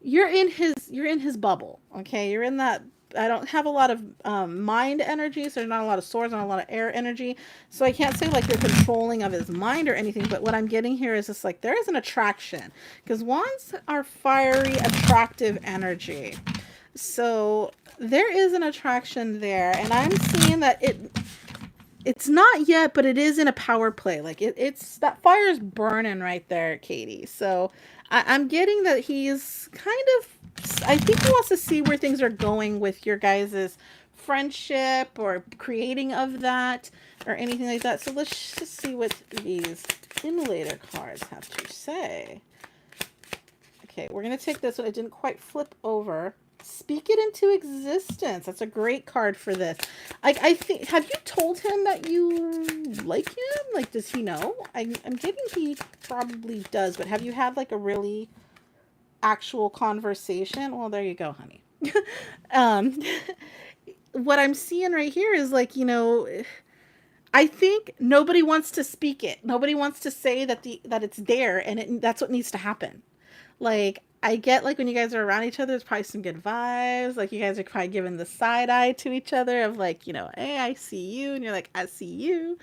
in his bubble. Okay, you're in that. I don't have a lot of mind energy, so there's not a lot of swords, not a lot of air energy. So I can't say like you're controlling of his mind or anything. But what I'm getting here is just like there is an attraction, because wands are fiery, attractive energy. So there is an attraction there, and I'm seeing that it's not yet, but it is in a power play. Like it's that fire's burning right there, Katie. So I'm getting that he's kind of, I think he wants to see where things are going with your guys' friendship or creating of that or anything like that. So let's just see what these emulator cards have to say. Okay, we're going to take this one. It didn't quite flip over. Speak it into existence. That's a great card for this. I think, have you told him that you like him? Like, does he know? I'm getting he probably does, but have you had like a really actual conversation? Well, there you go, honey. um, what I'm seeing right here is like, I think nobody wants to speak it. Nobody wants to say that it's there, and that's what needs to happen. Like, I get like when you guys are around each other, there's probably some good vibes. Like you guys are probably giving the side eye to each other of like, hey, I see you. And you're like, I see you.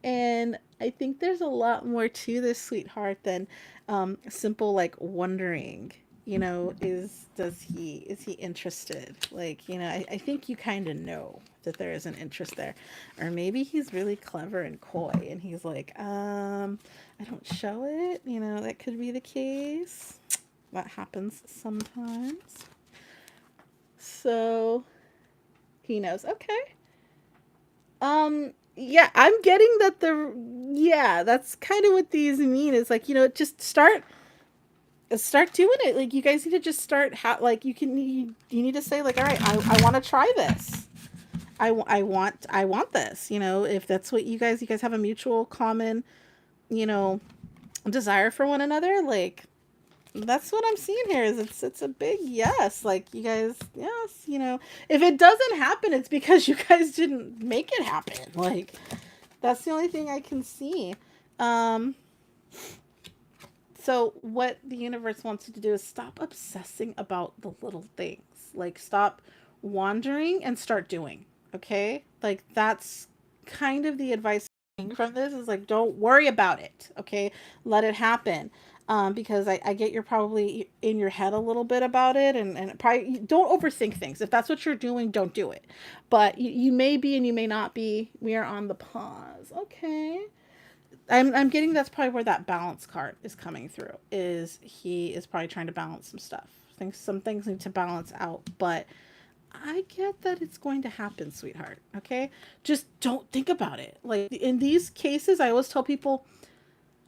And I think there's a lot more to this, sweetheart, than simple like wondering, is he interested? Like, I think you kind of know that there is an interest there. Or maybe he's really clever and coy and he's like, I don't show it. That could be the case. That happens sometimes. So he knows. Okay. Yeah, I'm getting that that's kind of what these mean. Is like, just start doing it. Like, you guys need to just start you need to say like, all right, I want to try this. I want this, if that's what you guys have a mutual common, desire for one another. Like, that's what I'm seeing here is it's a big yes. Like, you guys, yes, if it doesn't happen, it's because you guys didn't make it happen. Like, that's the only thing I can see. So what the universe wants you to do is stop obsessing about the little things. Like, stop wandering and start doing. Okay? Like, that's kind of the advice from this is like, don't worry about it. Okay? Let it happen. Because I get you're probably in your head a little bit about it, and probably don't overthink things. If that's what you're doing, don't do it. But you may be and you may not be. We are on the pause. Okay. I'm getting that's probably where that balance card is coming through. Is he is probably trying to balance some stuff. Some things need to balance out, but I get that it's going to happen, sweetheart. Okay? Just don't think about it. Like, in these cases, I always tell people,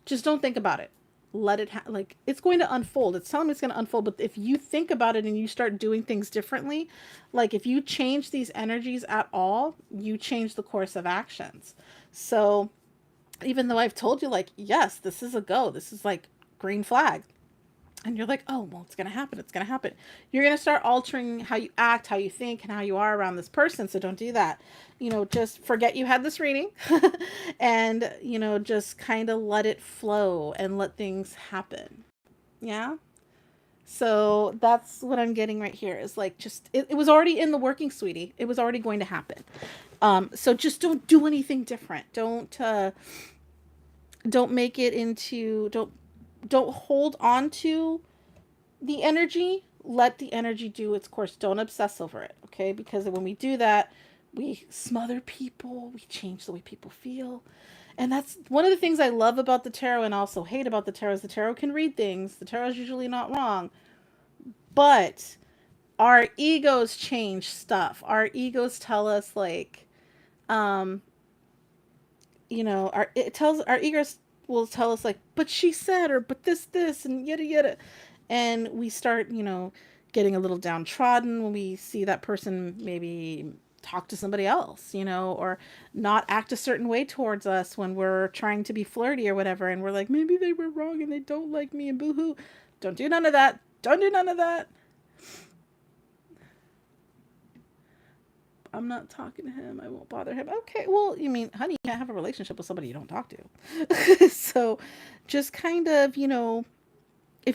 just don't think about it. Let it like, it's going to unfold. It's telling me it's going to unfold, but if you think about it and you start doing things differently, like if you change these energies at all, you change the course of actions. So even though I've told you, like, yes, this is a go, this is like green flag, And you're like, oh, well, it's going to happen. It's going to happen. You're going to start altering how you act, how you think, and how you are around this person. So don't do that. Just forget you had this reading and, just kind of let it flow and let things happen. Yeah. So that's what I'm getting right here is like, just, it was already in the working, sweetie. It was already going to happen. So just don't do anything different. Don't make it into, don't hold on to the energy. Let the energy do its course. Don't obsess over it. Okay. Because when we do that, we smother people, we change the way people feel. And that's one of the things I love about the tarot and also hate about the tarot is the tarot can read things. The tarot is usually not wrong, but our egos change stuff. Our egos tell us like, um, our egos will tell us like, but she said, or but this, and yada yada, and we start, getting a little downtrodden when we see that person maybe talk to somebody else, or not act a certain way towards us when we're trying to be flirty or whatever, and we're like, maybe they were wrong and they don't like me and boohoo. Don't do none of that. Don't do none of that. I'm not talking to him. I won't bother him. Okay, well, you mean, honey, you can't have a relationship with somebody you don't talk to. So just kind of, if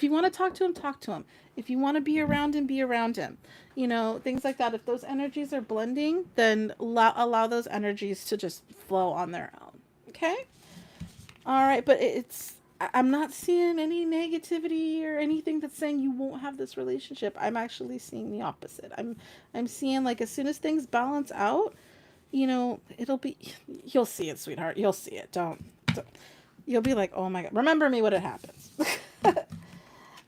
you want to talk to him, talk to him. If you want to be around him, be around him. Things like that. If those energies are blending, then allow those energies to just flow on their own. Okay? All right, but I'm not seeing any negativity or anything that's saying you won't have this relationship. I'm actually seeing the opposite. I'm seeing like as soon as things balance out, it'll be, you'll see it, sweetheart. You'll see it. Don't you'll be like, oh my God, remember me when it happens.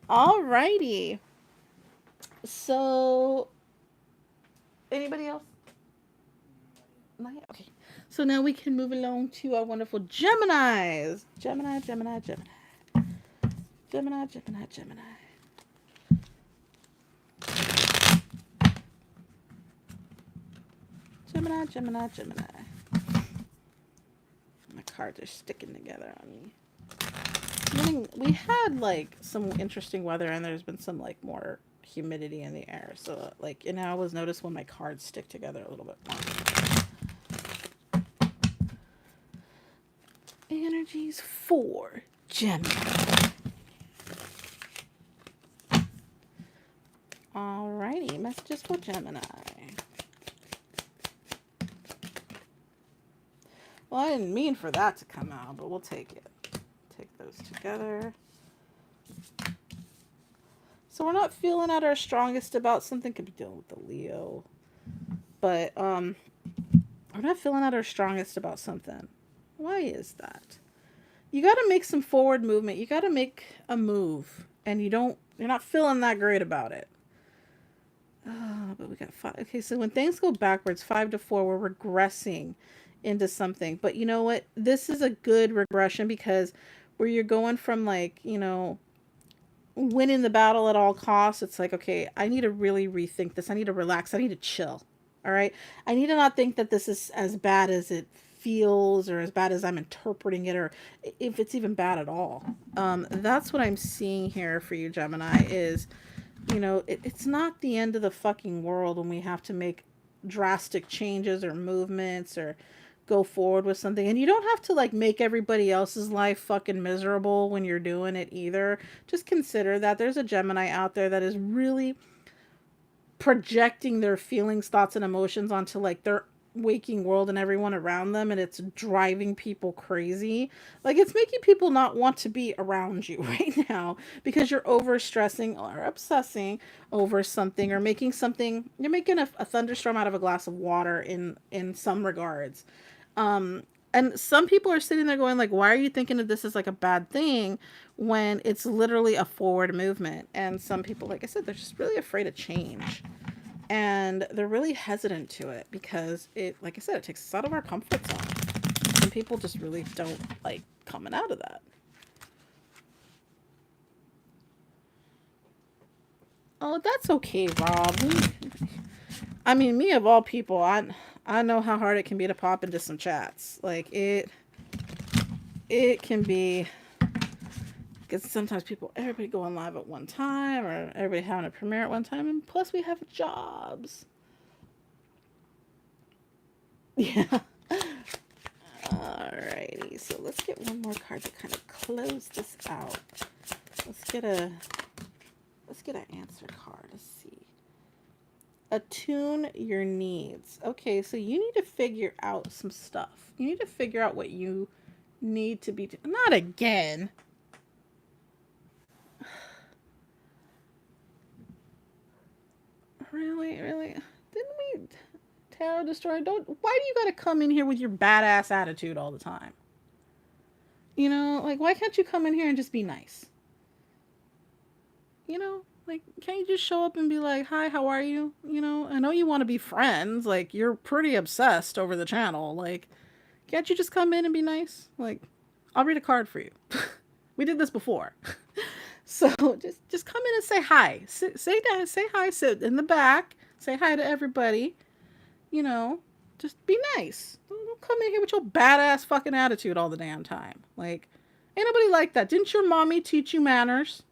All righty. So, anybody else? Not yet? Okay. So now we can move along to our wonderful Geminis. Gemini. Gemini. My cards are sticking together on me. We had like some interesting weather and there's been some like more humidity in the air. So like, I always notice when my cards stick together a little bit more. Energies for Gemini. Alrighty, messages for Gemini. Well, I didn't mean for that to come out, but we'll take it. Take those together. So we're not feeling at our strongest about something. Could be dealing with the Leo. But we're not feeling at our strongest about something. Why is that? You got to make some forward movement. You got to make a move. And you're not feeling that great about it. But we got 5. Okay, so when things go backwards, 5 to 4, we're regressing into something. But you know what? This is a good regression because where you're going from like, winning the battle at all costs, it's like, okay, I need to really rethink this. I need to relax. I need to chill. All right. I need to not think that this is as bad as it feels or as bad as I'm interpreting it or if it's even bad at all. That's what I'm seeing here for you, Gemini, is, it's not the end of the fucking world when we have to make drastic changes or movements or go forward with something. And you don't have to like make everybody else's life fucking miserable when you're doing it either. Just consider that there's a Gemini out there that is really projecting their feelings, thoughts, and emotions onto like their waking world and everyone around them, and it's driving people crazy. Like it's making people not want to be around you right now because you're over stressing or obsessing over something or making something, you're making a thunderstorm out of a glass of water in some regards. And some people are sitting there going like, why are you thinking of this as like a bad thing when it's literally a forward movement? And some people, like I said, they're just really afraid of change. And they're really hesitant to it because it, like I said, it takes us out of our comfort zone. Some people just really don't like coming out of that. Oh, that's okay, Rob. I mean, me of all people, I know how hard it can be to pop into some chats. Like it can be because sometimes everybody going live at one time, or everybody having a premiere at one time, and plus we have jobs. Yeah. Alrighty, so let's get one more card to kind of close this out. Let's get an answer card. Let's see. Attune your needs. Okay, so you need to figure out some stuff. You need to figure out what you need to be. Not again. Really? Didn't we tarot destroy? Why do you gotta come in here with your badass attitude all the time? You know, like, why can't you come in here and just be nice? You know, like, can't you just show up and be like, hi, how are you? You know, I know you want to be friends. Like, you're pretty obsessed over the channel. Like, can't you just come in and be nice? Like, I'll read a card for you. We did this before. So just come in and say hi. Say hi, sit in the back. Say hi to everybody. You know, just be nice. Don't come in here with your badass fucking attitude all the damn time. Like, ain't nobody like that. Didn't your mommy teach you manners?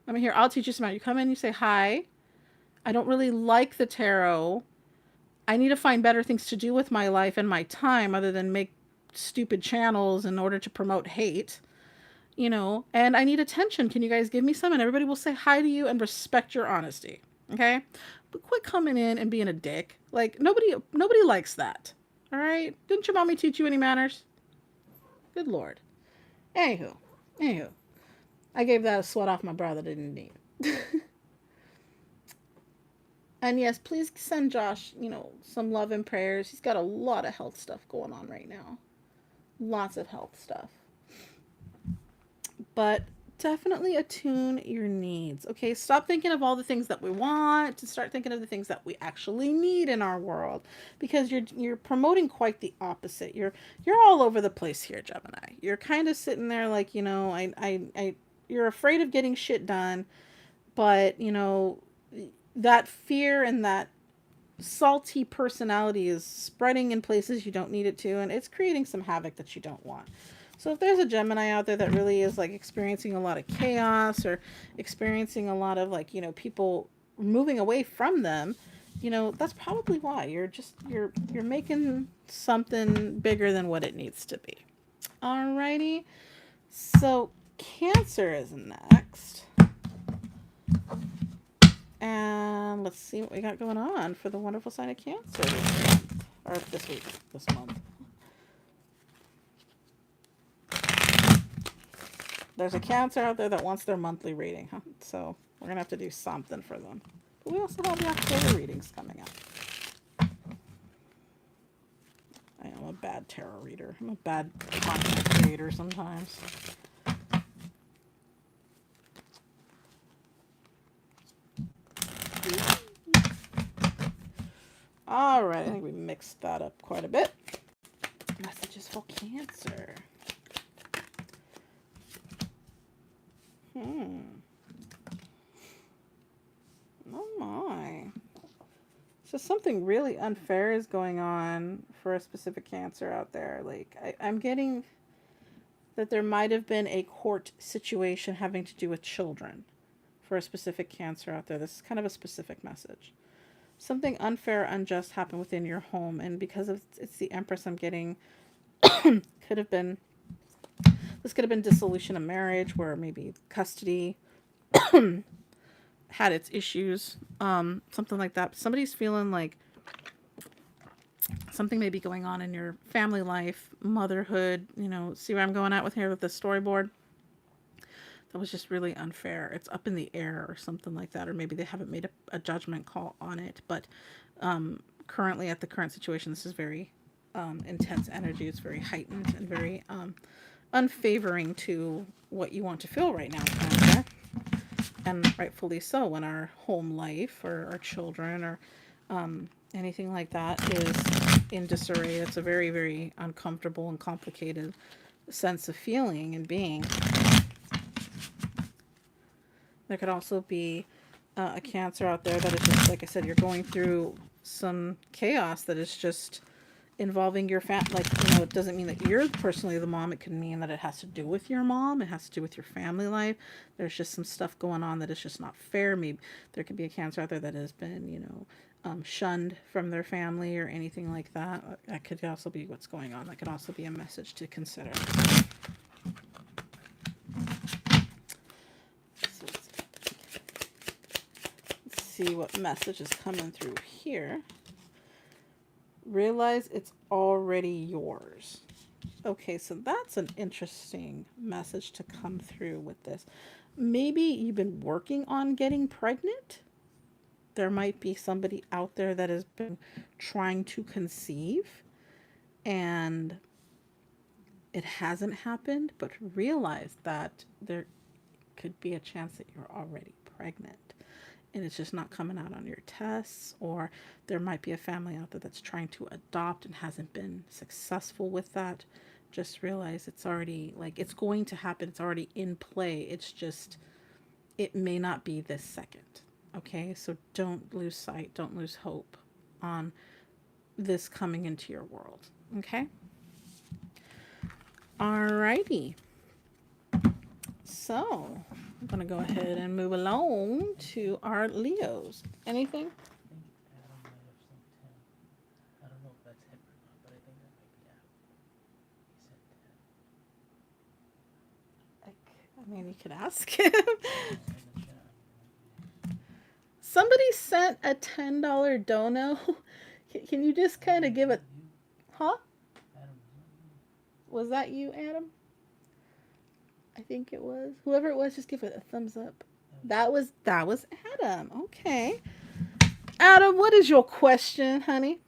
I mean, here, I'll teach you some manners. You come in, you say hi. I don't really like the tarot. I need to find better things to do with my life and my time other than make stupid channels in order to promote hate. You know, and I need attention. Can you guys give me some? And everybody will say hi to you and respect your honesty. Okay? But quit coming in and being a dick. Like, nobody likes that. All right? Didn't your mommy teach you any manners? Good Lord. Anywho. I gave that a sweat off my brow that I didn't need. And yes, please send Josh, you know, some love and prayers. He's got a lot of health stuff going on right now. Lots of health stuff. But definitely attune your needs. Okay, stop thinking of all the things that we want to start thinking of the things that we actually need in our world, because you're promoting quite the opposite. You're all over the place here, Gemini. You're kind of sitting there like, you know, you're afraid of getting shit done, but you know, that fear and that salty personality is spreading in places you don't need it to, and it's creating some havoc that you don't want. So if there's a Gemini out there that really is like experiencing a lot of chaos or experiencing a lot of, like, you know, people moving away from them, you know, that's probably why you're making something bigger than what it needs to be. Alrighty. So Cancer is next. And let's see what we got going on for the wonderful sign of Cancer this month. Or this month. There's a Cancer out there that wants their monthly reading, huh? So we're going to have to do something for them. But we also have the October readings coming up. I am a bad tarot reader. I'm a bad content creator sometimes. Alright, I think we mixed that up quite a bit. Messages for Cancer. Oh my. So something really unfair is going on for a specific Cancer out there. Like, I'm getting that there might have been a court situation having to do with children for a specific Cancer out there. This is kind of a specific message. Something unfair, unjust happened within your home, and because of it's the Empress I'm getting, this could have been dissolution of marriage, where maybe custody had its issues, something like that. Somebody's feeling like something may be going on in your family life, motherhood, you know, see where I'm going at with here with the storyboard? That was just really unfair. It's up in the air or something like that, or maybe they haven't made a judgment call on it. But currently, at the current situation, this is very intense energy. It's very heightened and very unfavoring to what you want to feel right now, Cancer. And rightfully so, when our home life or our children or anything like that is in disarray. It's a very, very uncomfortable and complicated sense of feeling and being. There could also be a Cancer out there that is just, like I said, you're going through some chaos that is just involving your family. Like, it doesn't mean that you're personally the mom. It can mean that it has to do with your mom. It has to do with your family life. There's just some stuff going on that is just not fair. Maybe there could be a Cancer out there that has been, shunned from their family or anything like that. That could also be what's going on. That could also be a message to consider. So let's see what message is coming through here. Realize it's already yours. Okay, so that's an interesting message to come through with this. Maybe you've been working on getting pregnant. There might be somebody out there that has been trying to conceive and it hasn't happened, but realize that there could be a chance that you're already pregnant and it's just not coming out on your tests, or there might be a family out there that's trying to adopt and hasn't been successful with that. Just realize it's already, like, it's going to happen. It's already in play. It's just, it may not be this second. Okay, so don't lose sight, don't lose hope on this coming into your world. Okay, alrighty. So I'm gonna go ahead and move along to our Leos. Anything? I think Adam might have sent 10. I don't know if that's him or not, but I think that might be Adam. He sent 10. I mean, you could ask him. In the chat. Somebody sent a $10 dono. Can you just kind of give a, huh? Adam, Was that you, Adam? I think it was. Whoever it was, just give it a thumbs up. That was Adam. Okay. Adam, what is your question, honey?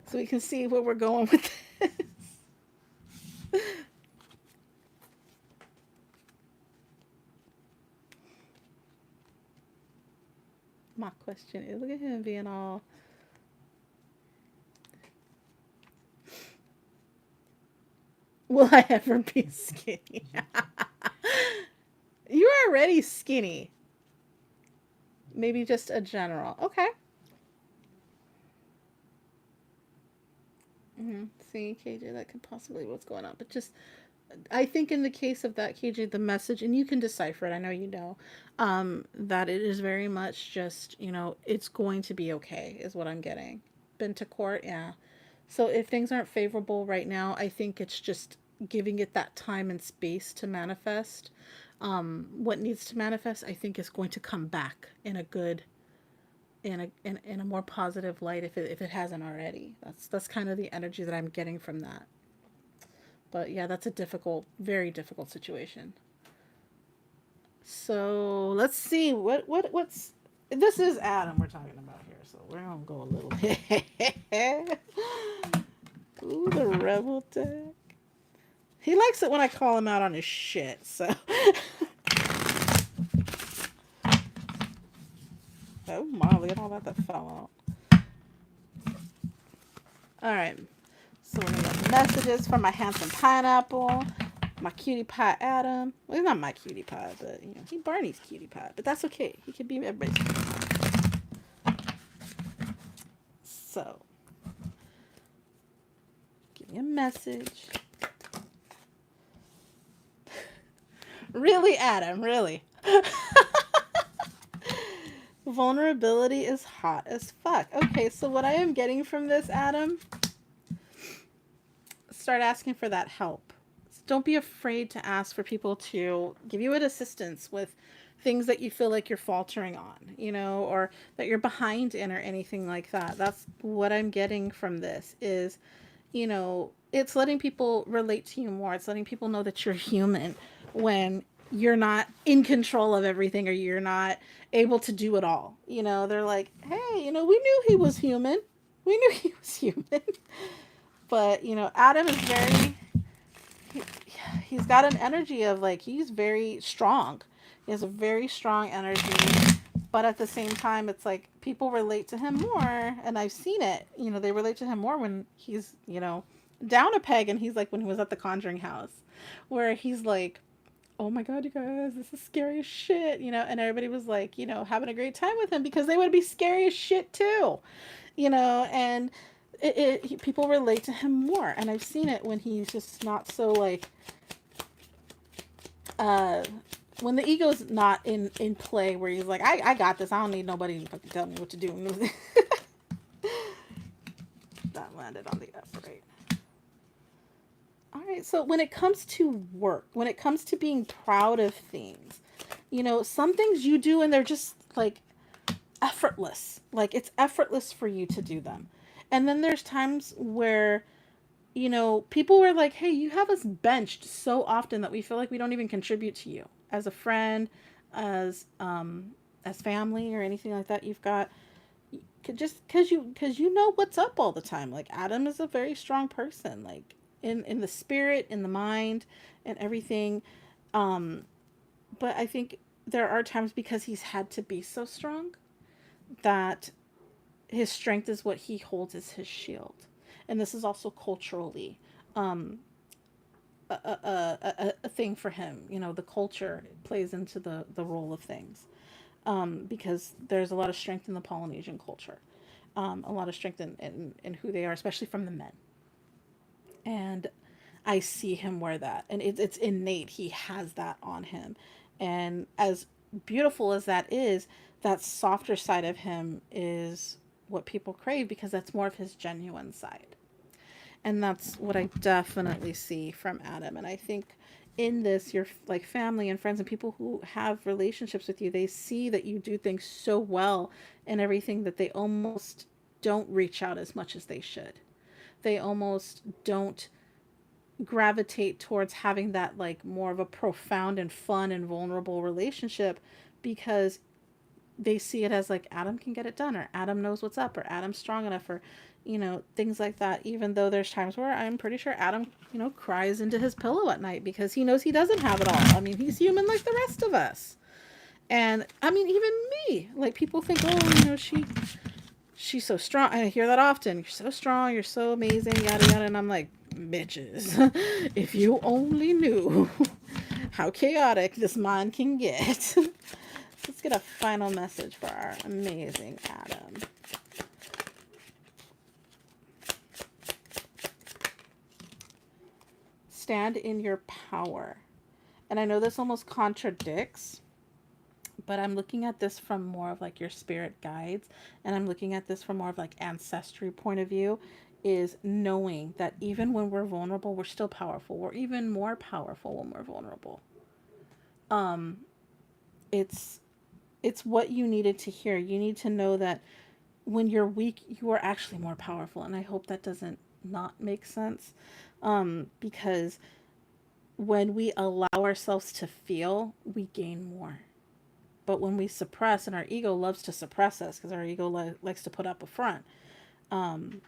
So we can see where we're going with this. My question is, look at him being all, will I ever be skinny? You're already skinny. Maybe just a general. Okay. See, KJ, that could possibly be what's going on. But just, I think in the case of that, KJ, the message, and you can decipher it, I know you know, that it is very much just, it's going to be okay, is what I'm getting. Been to court, yeah. So if things aren't favorable right now, I think it's just giving it that time and space to manifest. What needs to manifest, I think, is going to come back in a good, in a more positive light if it hasn't already. That's kind of the energy that I'm getting from that. But yeah, that's a difficult, very difficult situation. So let's see what's this is Adam we're talking about here. So we're gonna go a little bit. Ooh, the rebel tech. He likes it when I call him out on his shit. So. Oh my! Look at all that fell out. All right. So we're gonna get messages from my handsome pineapple, my cutie pie Adam. Well, he's not my cutie pie, but he's Barney's cutie pie. But that's okay. He can be everybody's cutie pie. So, give me a message. Really, Adam? Really? Vulnerability is hot as fuck. Okay, so what I am getting from this, Adam, start asking for that help. Don't be afraid to ask for people to give you an assistance with things that you feel like you're faltering on, or that you're behind in or anything like that. That's what I'm getting from this is, it's letting people relate to you more. It's letting people know that you're human when you're not in control of everything or you're not able to do it all. They're like, hey, we knew he was human. We knew he was human. But, Adam is very, he's got an energy of like, he's very strong. He has a very strong energy. But at the same time, it's like people relate to him more. And I've seen it. They relate to him more when he's, down a peg. And he's like when he was at the Conjuring house. Where he's like, oh my God, you guys, this is scary as shit. And everybody was like, having a great time with him. Because they would be scary as shit too. And people relate to him more, and I've seen it when he's just not so like uh when the ego's not in play, where he's like, I got this, I don't need nobody to fucking tell me what to do. That landed on the upright. All right, so when it comes to work, when it comes to being proud of things, some things you do and they're just like effortless. Like it's effortless for you to do them. And then there's times where, people were like, hey, you have us benched so often that we feel like we don't even contribute to you as a friend, as family or anything like that. You've got just because you know what's up all the time. Like Adam is a very strong person, like in the spirit, in the mind, and everything. Um, but I think there are times because he's had to be so strong that his strength is what he holds as his shield. And this is also culturally um, a thing for him. The culture plays into the role of things, because there's a lot of strength in the Polynesian culture, a lot of strength in who they are, especially from the men. And I see him wear that, and it's innate. He has that on him, and as beautiful as that softer side of him is what people crave because that's more of his genuine side, and that's what I definitely see from Adam. And I think in this, your like family and friends and people who have relationships with you, they see that you do things so well and everything that they almost don't reach out as much as they should. They almost don't gravitate towards having that like more of a profound and fun and vulnerable relationship because they see it as like Adam can get it done, or Adam knows what's up, or Adam's strong enough, or things like that. Even though there's times where I'm pretty sure Adam cries into his pillow at night because he knows he doesn't have it all. I mean, he's human like the rest of us. And I mean, even me, like people think, oh, she's so strong. I hear that often. You're so strong, you're so amazing, yada yada. And I'm like, bitches, if you only knew how chaotic this mind can get. Let's get a final message for our amazing Adam. Stand in your power. And I know this almost contradicts, but I'm looking at this from more of like your spirit guides, and I'm looking at this from more of like ancestry point of view, is knowing that even when we're vulnerable, we're still powerful. We're even more powerful when we're vulnerable. Um, it's it's what you needed to hear. You need to know that when you're weak, you are actually more powerful. And I hope that doesn't not make sense. Because when we allow ourselves to feel, we gain more. But when we suppress, and our ego loves to suppress us because our ego likes to put up a front, um,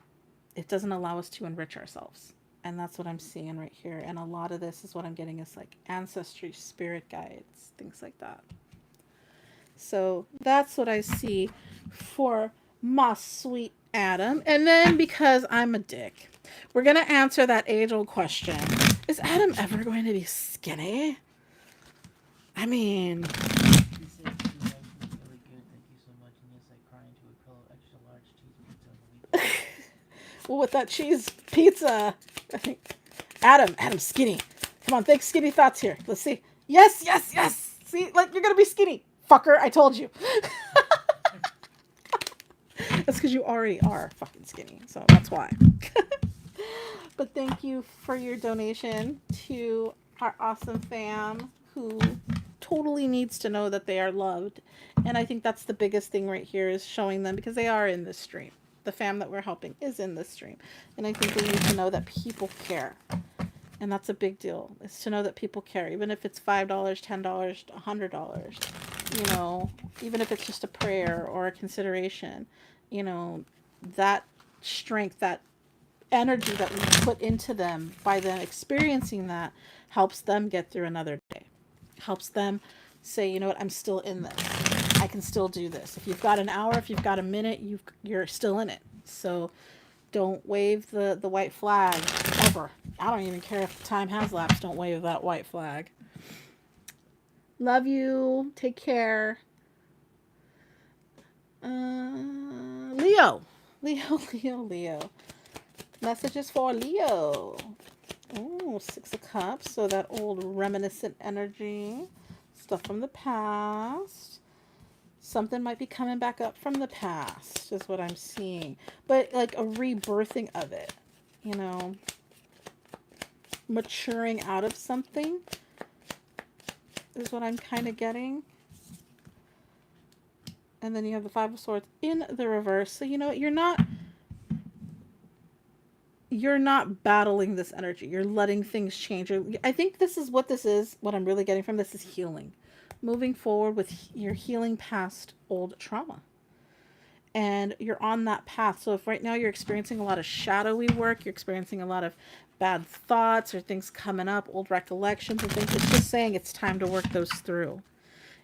it doesn't allow us to enrich ourselves. And that's what I'm seeing right here. And a lot of this is what I'm getting is like ancestry, spirit guides, things like that. So that's what I see for my sweet Adam. And then because I'm a dick, we're going to answer that age old question. Is Adam ever going to be skinny? I mean, He said you actually really good. Thank you so much. And yes, I cry into a pillow. Extra large cheese pizza on the weekend. well, with that cheese pizza, Adam's skinny. Come on, think skinny thoughts here. Let's see. Yes, yes, yes. See, like you're going to be skinny. Fucker, I told you. That's because you already are fucking skinny. So that's why. But thank you for your donation to our awesome fam who totally needs to know that they are loved. And I think that's the biggest thing right here is showing them because they are in this stream. The fam that we're helping is in this stream. And I think they need to know that people care. And that's a big deal, is to know that people care. Even if it's $5, $10, $100, even if it's just a prayer or a consideration, that strength, that energy that we put into them by them experiencing that helps them get through another day. Helps them say, you know what, I'm still in this. I can still do this. If you've got an hour, if you've got a minute, you're still in it. So don't wave the white flag ever. I don't even care if time has lapsed. Don't wave that white flag. Love you. Take care. Leo. Leo. Messages for Leo. Oh, Six of Cups. So that old reminiscent energy. Stuff from the past. Something might be coming back up from the past, is what I'm seeing. But like a rebirthing of it. You know, maturing out of something is what I'm kind of getting. And then you have the Five of Swords in the reverse. So you know what? You're not battling this energy. You're letting things change. I think this is what this is. What I'm really getting from this is healing. Moving forward with your healing past old trauma. And you're on that path. So if right now you're experiencing a lot of shadowy work, you're experiencing a lot of bad thoughts or things coming up, old recollections and things, it's just saying it's time to work those through.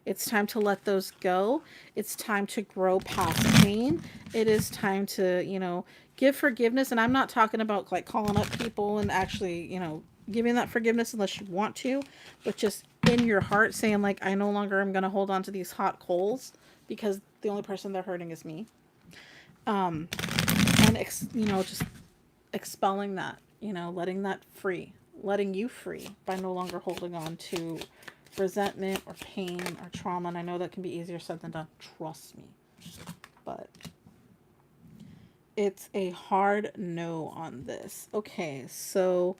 It's time to let those go. It's time to grow past pain. It is time to, you know, give forgiveness. And I'm not talking about like calling up people and actually, you know, giving that forgiveness unless you want to, but just in your heart saying like, I no longer am going to hold on to these hot coals because the only person they're hurting is me. Um, and, you know, just expelling that, you know, letting that free, letting you free by no longer holding on to resentment or pain or trauma. And I know that can be easier said than done, trust me, but it's a hard no on this. Okay, so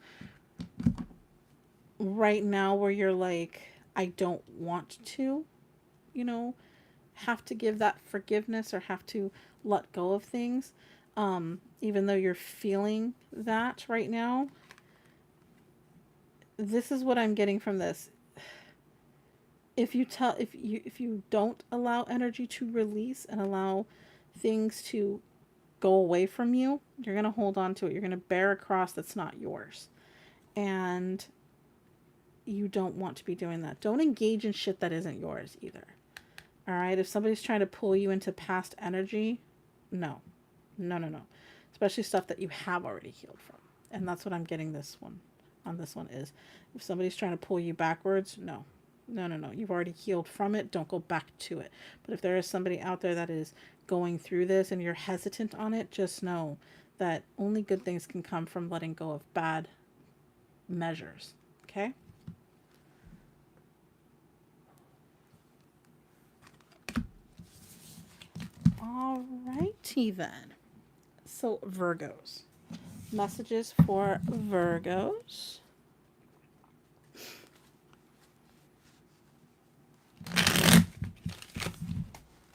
right now where you're like, I don't want to, you know, have to give that forgiveness or have to let go of things, even though you're feeling that right now, this is what I'm getting from this. If you don't allow energy to release and allow things to go away from you, you're going to hold on to it. You're going to bear a cross that's not yours. And you don't want to be doing that. Don't engage in shit that isn't yours either. All right? If somebody's trying to pull you into past energy, no. No, no, no. Especially stuff that you have already healed from. And that's what I'm getting this one on this one is. If somebody's trying to pull you backwards, no. No, no, no. You've already healed from it. Don't go back to it. But if there is somebody out there that is going through this and you're hesitant on it, just know that only good things can come from letting go of bad measures. Okay? Alrighty then. So, Virgos. Messages for Virgos.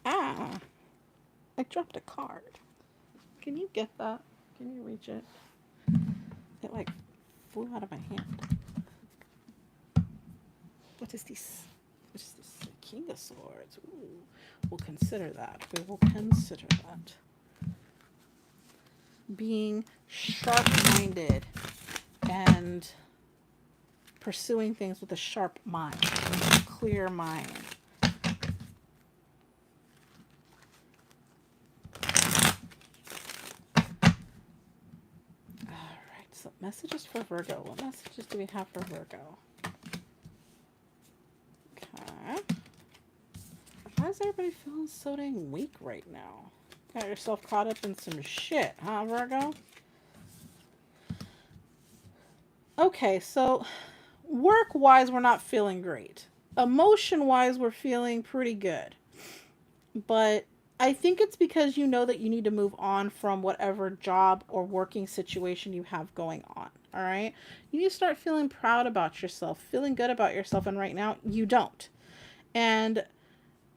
Ah, I dropped a card. Can you get that? Can you reach it? It like flew out of my hand. What is this? What is this? King of Swords. Ooh, we'll consider that. We will consider that. Being sharp-minded and pursuing things with a sharp mind, a clear mind. Alright, so messages for Virgo. What messages do we have for Virgo? Okay. Why is everybody feeling so dang weak right now? Got yourself caught up in some shit, huh, Virgo? Okay, so work-wise, we're not feeling great. Emotion-wise, we're feeling pretty good. But I think it's because you know that you need to move on from whatever job or working situation you have going on. All right? You need to start feeling proud about yourself, feeling good about yourself. And right now, you don't. And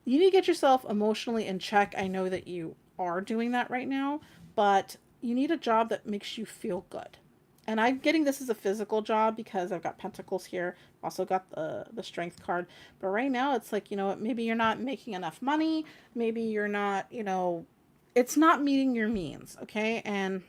you need to get yourself emotionally in check. I know that you are doing that right now, but you need a job that makes you feel good. And I'm getting this as a physical job because I've got pentacles here. Also got the strength card. But right now it's like, you know, maybe you're not making enough money. Maybe you're not, you know, it's not meeting your means, okay? And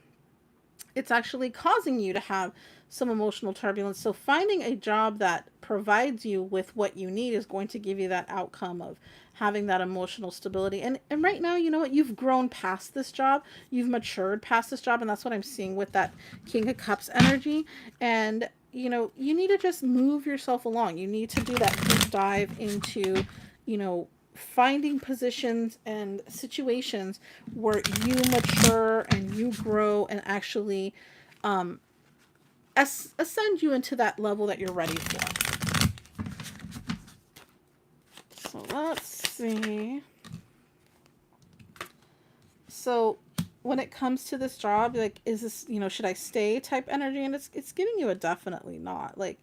it's actually causing you to have some emotional turbulence. So finding a job that provides you with what you need is going to give you that outcome of having that emotional stability. And right now, you know what? You've grown past this job. You've matured past this job. And that's what I'm seeing with that King of Cups energy. And, you know, you need to just move yourself along. You need to do that deep dive into, you know, finding positions and situations where you mature and you grow and actually um, ascend you into that level that you're ready for. So let's see. So when it comes to this job, like, is this, should I stay type energy? And it's giving you a definitely not. Like,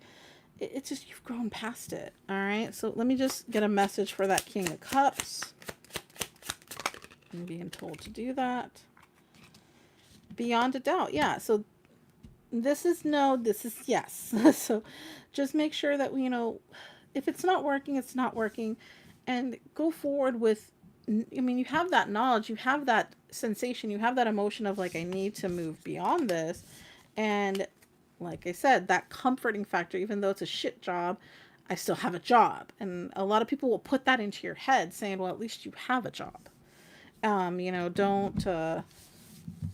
it's just, you've grown past it. All right. So let me just get a message for that King of Cups. I'm being told to do that. Beyond a doubt. Yeah. So this is no, this is yes. So just make sure that, if it's not working, it's not working, and go forward with, I mean, you have that knowledge, you have that sensation, you have that emotion of like, I need to move beyond this. And like I said, that comforting factor, even though it's a shit job, I still have a job. And a lot of people will put that into your head saying, well, at least you have a job.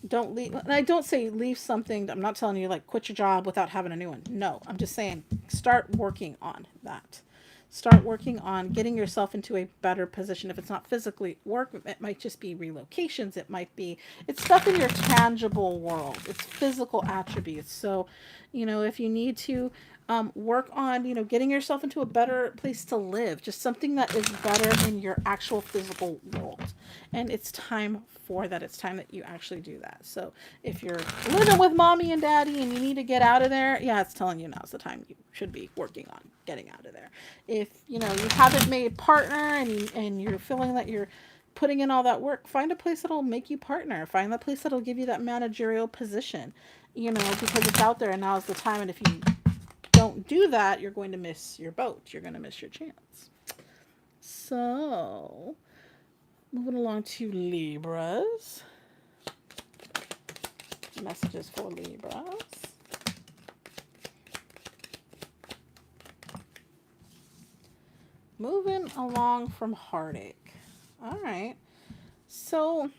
Don't leave. And I don't say leave something. I'm not telling you like quit your job without having a new one. No, I'm just saying start working on that. Start working on getting yourself into a better position. If it's not physically work, it might just be relocations. It's stuff in your tangible world. It's physical attributes. So, if you need to work on, getting yourself into a better place to live, just something that is better in your actual physical world. And it's time for that. It's time that you actually do that. So if you're living with mommy and daddy and you need to get out of there, yeah, it's telling you now's the time you should be working on getting out of there. If you haven't made partner and you're feeling that you're putting in all that work, find a place that'll make you partner. Find the place that'll give you that managerial position. Because it's out there and now's the time. And if you don't do that, you're going to miss your boat. You're going to miss your chance. So, moving along to Libras. Messages for Libras. Moving along from heartache. All right. So,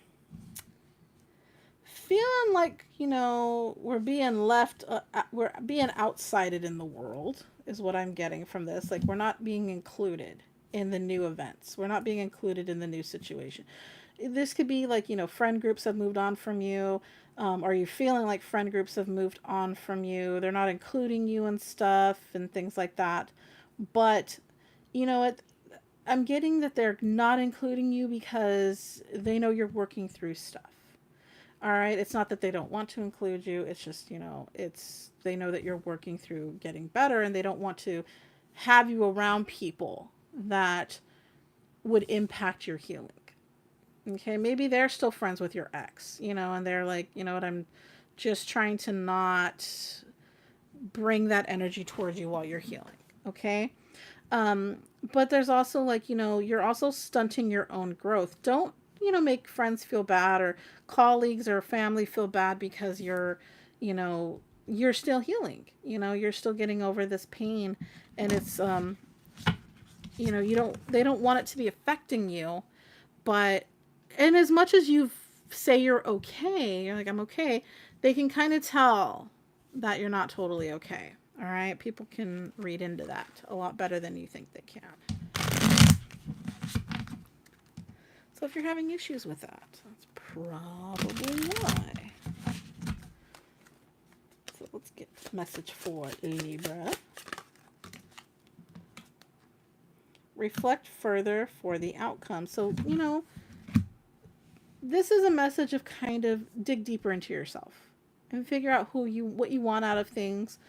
feeling like, we're being left, we're being outsided in the world is what I'm getting from this. Like, we're not being included in the new events. We're not being included in the new situation. This could be like, friend groups have moved on from you. Or you're feeling like friend groups have moved on from you. They're not including you and stuff and things like that. But, I'm getting that they're not including you because they know you're working through stuff. All right. It's not that they don't want to include you. It's just, they know that you're working through getting better and they don't want to have you around people that would impact your healing. Okay. Maybe they're still friends with your ex, and they're like, you know what, I'm just trying to not bring that energy towards you while you're healing. Okay. But there's also like, you're also stunting your own growth. Don't, make friends feel bad or colleagues or family feel bad because you know, you're still healing. You're still getting over this pain and it's, they don't want it to be affecting you, but, and as much as you say you're okay, you're like, I'm okay, they can kind of tell that you're not totally okay. All right. People can read into that a lot better than you think they can. So if you're having issues with that, that's probably why. So let's get the message for Libra. Reflect further for the outcome. So, this is a message of kind of dig deeper into yourself and figure out what you want out of things.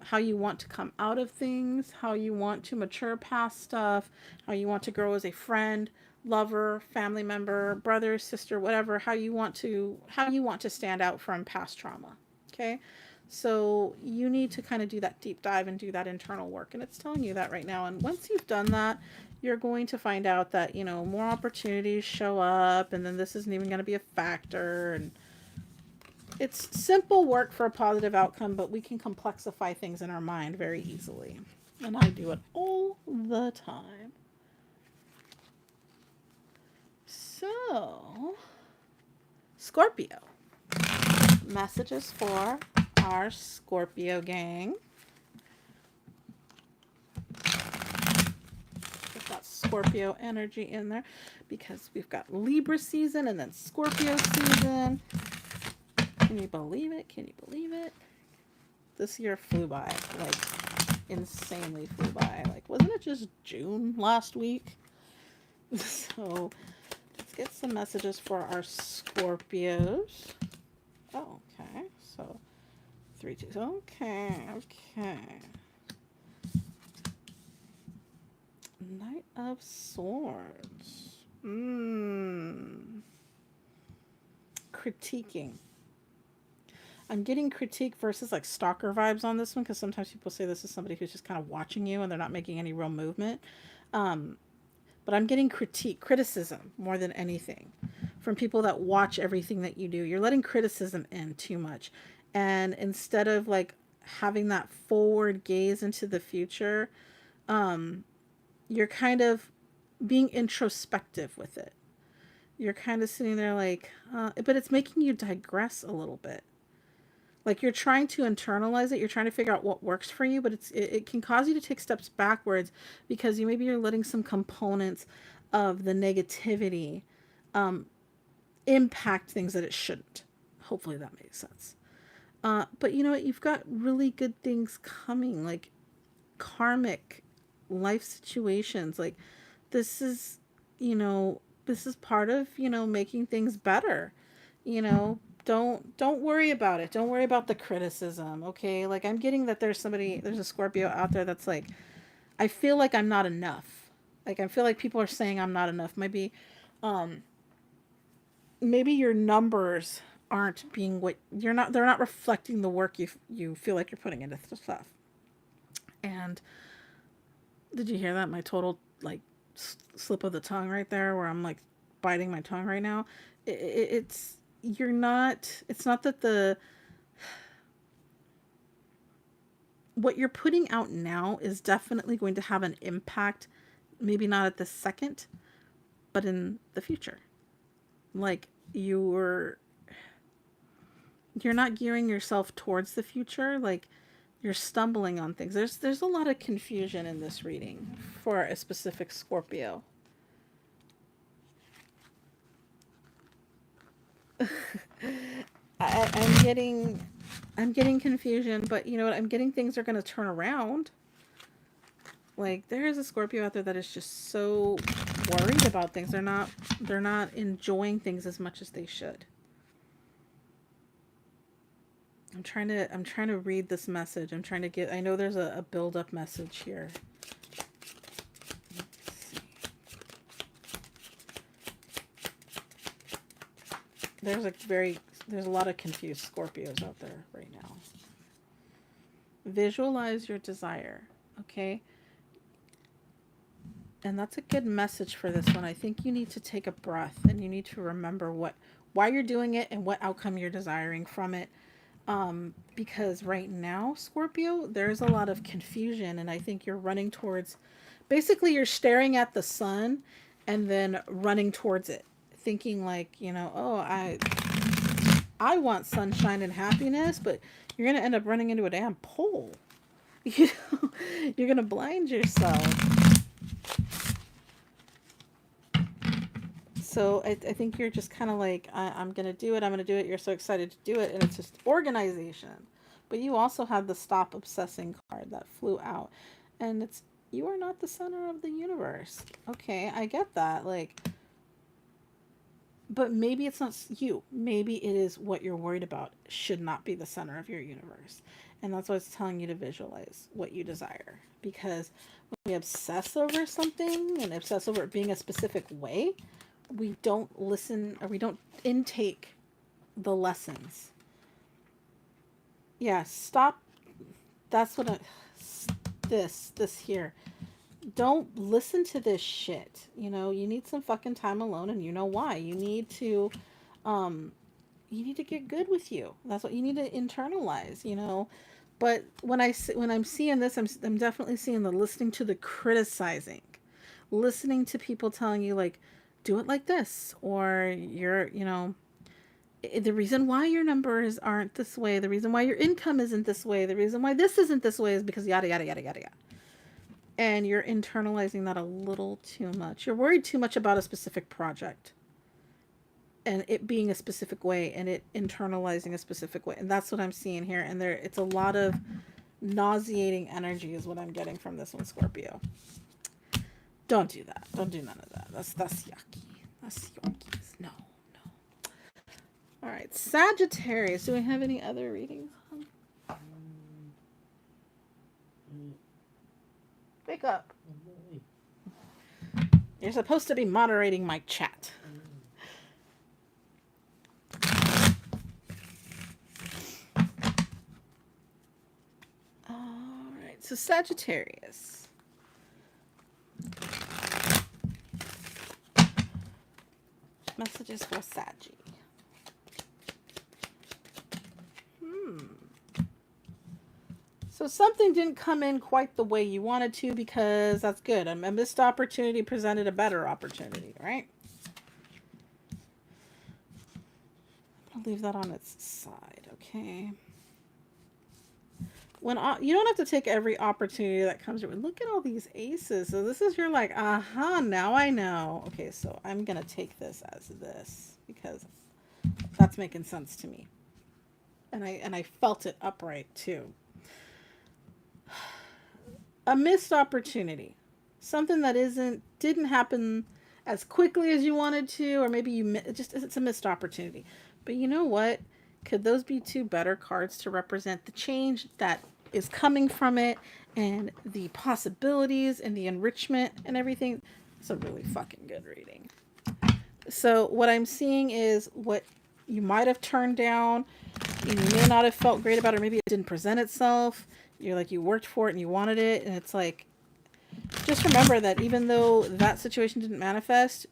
How you want to come out of things, how you want to mature past stuff, how you want to grow as a friend, lover, family member, brother, sister, whatever, how you want to stand out from past trauma. Okay? So you need to kind of do that deep dive and do that internal work. And it's telling you that right now. And once you've done that, you're going to find out that, more opportunities show up and then this isn't even going to be a factor. And it's simple work for a positive outcome, but we can complexify things in our mind very easily. And I do it all the time. So, Scorpio. Messages for our Scorpio gang. We've got Scorpio energy in there because we've got Libra season and then Scorpio season. Can you believe it? Can you believe it? This year flew by. Like, insanely flew by. Like, wasn't it just June last week? So, let's get some messages for our Scorpios. Oh, okay. So, 3, 2. Okay, okay. Knight of Swords. Critiquing. I'm getting critique versus like stalker vibes on this one because sometimes people say this is somebody who's just kind of watching you and they're not making any real movement. Um, but I'm getting criticism more than anything from people that watch everything that you do. You're letting criticism in too much. And instead of like having that forward gaze into the future, um, you're kind of being introspective with it. You're kind of sitting there like, but it's making you digress a little bit. Like you're trying to internalize it, you're trying to figure out what works for you, but it can cause you to take steps backwards because you're letting some components of the negativity um, impact things that it shouldn't. Hopefully that makes sense. But you know what? You've got really good things coming, like karmic life situations. Like this is, this is part of, making things better. You know, don't worry about it. Don't worry about the criticism, okay? Like I'm getting that there's a Scorpio out there that's like, I feel like I'm not enough. Like I feel like people are saying I'm not enough. Um maybe your numbers aren't being what you're not they're not reflecting the work you feel like you're putting into stuff. And did you hear that? My total like slip of the tongue right there, where I'm like biting my tongue right now. It's you're not. It's not that the what you're putting out now is definitely going to have an impact. Maybe not at the second, but in the future. Like you're not gearing yourself towards the future. Like you're stumbling on things. There's a lot of confusion in this reading for a specific Scorpio. I'm getting confusion, but you know what? I'm getting things are going to turn around. Like there is a Scorpio out there that is just so worried about things. They're not enjoying things as much as they should. I'm trying to read this message. I'm trying to get I know there's a build up message here. There's there's a lot of confused Scorpios out there right now. Visualize your desire, okay? And that's a good message for this one. I think you need to take a breath and you need to remember why you're doing it and what outcome you're desiring from it. Because right now, Scorpio, there's a lot of confusion and I think you're running towards basically you're staring at the sun and then running towards it, thinking like, oh, I want sunshine and happiness, but you're going to end up running into a damn pole. You're going to blind yourself. So I think you're just kind of like, I'm going to do it. I'm going to do it. You're so excited to do it. And it's just organization. But you also have the stop obsessing card that flew out. And you are not the center of the universe. Okay, I get that. Like, but maybe it's not you. Maybe it is what you're worried about should not be the center of your universe. And that's why it's telling you to visualize what you desire. Because when we obsess over something and obsess over it being a specific way, we don't listen or we don't intake the lessons. Yeah, stop. That's what this here. Don't listen to this shit. You need some fucking time alone and you know why. You need to get good with you. That's what you need to internalize. But when I'm seeing this, I'm definitely seeing the listening to the criticizing. Listening to people telling you like do it like this or the reason why your numbers aren't this way, the reason why your income isn't this way, the reason why this isn't this way is because yada yada yada yada yada. And you're internalizing that a little too much. You're worried too much about a specific project. and it being a specific way and it internalizing a specific way. And that's what I'm seeing here. And there, it's a lot of nauseating energy is what I'm getting from this one, Scorpio. Don't do that. Don't do none of that. That's yucky. That's yucky. No, no. All right, Sagittarius. Do we have any other readings? Wake up. You're supposed to be moderating my chat. All right, so Sagittarius. Messages for Saggy. So something didn't come in quite the way you wanted to, because that's good. A missed opportunity presented a better opportunity, right? I'll leave that on its side, okay? When you don't have to take every opportunity that comes your way. Look at all these aces. So this is your like, aha, now I know. Okay, so I'm gonna take this as this because that's making sense to me. And I felt it upright too. A missed opportunity. Something that didn't happen as quickly as you wanted to, or maybe it's a missed opportunity. But you know what? Could those be two better cards to represent the change that is coming from it and the possibilities and the enrichment and everything? It's a really fucking good reading. So what I'm seeing is what you might have turned down, and you may not have felt great about it, or maybe it didn't present itself. You're like, you worked for it and you wanted it, and it's like, just remember that even though that situation didn't manifest,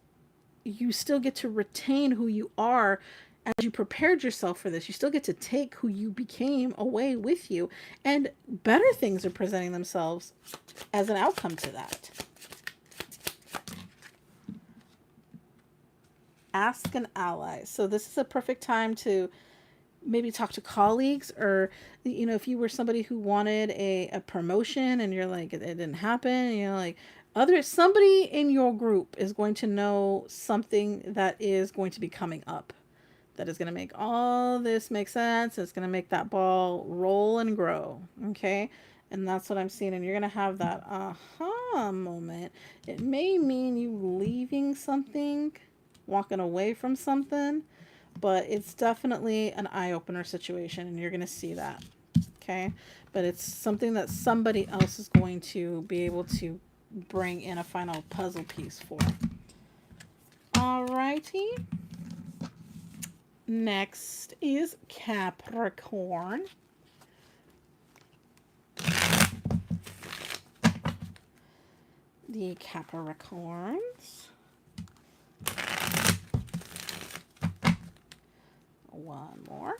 you still get to retain who you are as you prepared yourself for this. You still get to take who you became away with you, and better things are presenting themselves as an outcome to that. Ask an ally. So this is a perfect time to maybe talk to colleagues, or if you were somebody who wanted a promotion and you're like, it didn't happen, like, somebody in your group is going to know something that is going to be coming up that is going to make all this make sense. It's going to make that ball roll and grow. Okay. And that's what I'm seeing. And you're going to have that aha moment. It may mean you leaving something, walking away from something, but it's definitely an eye-opener situation, and you're going to see that. Okay. But it's something that somebody else is going to be able to bring in a final puzzle piece for. Alrighty. Next is Capricorn. The Capricorns. One more.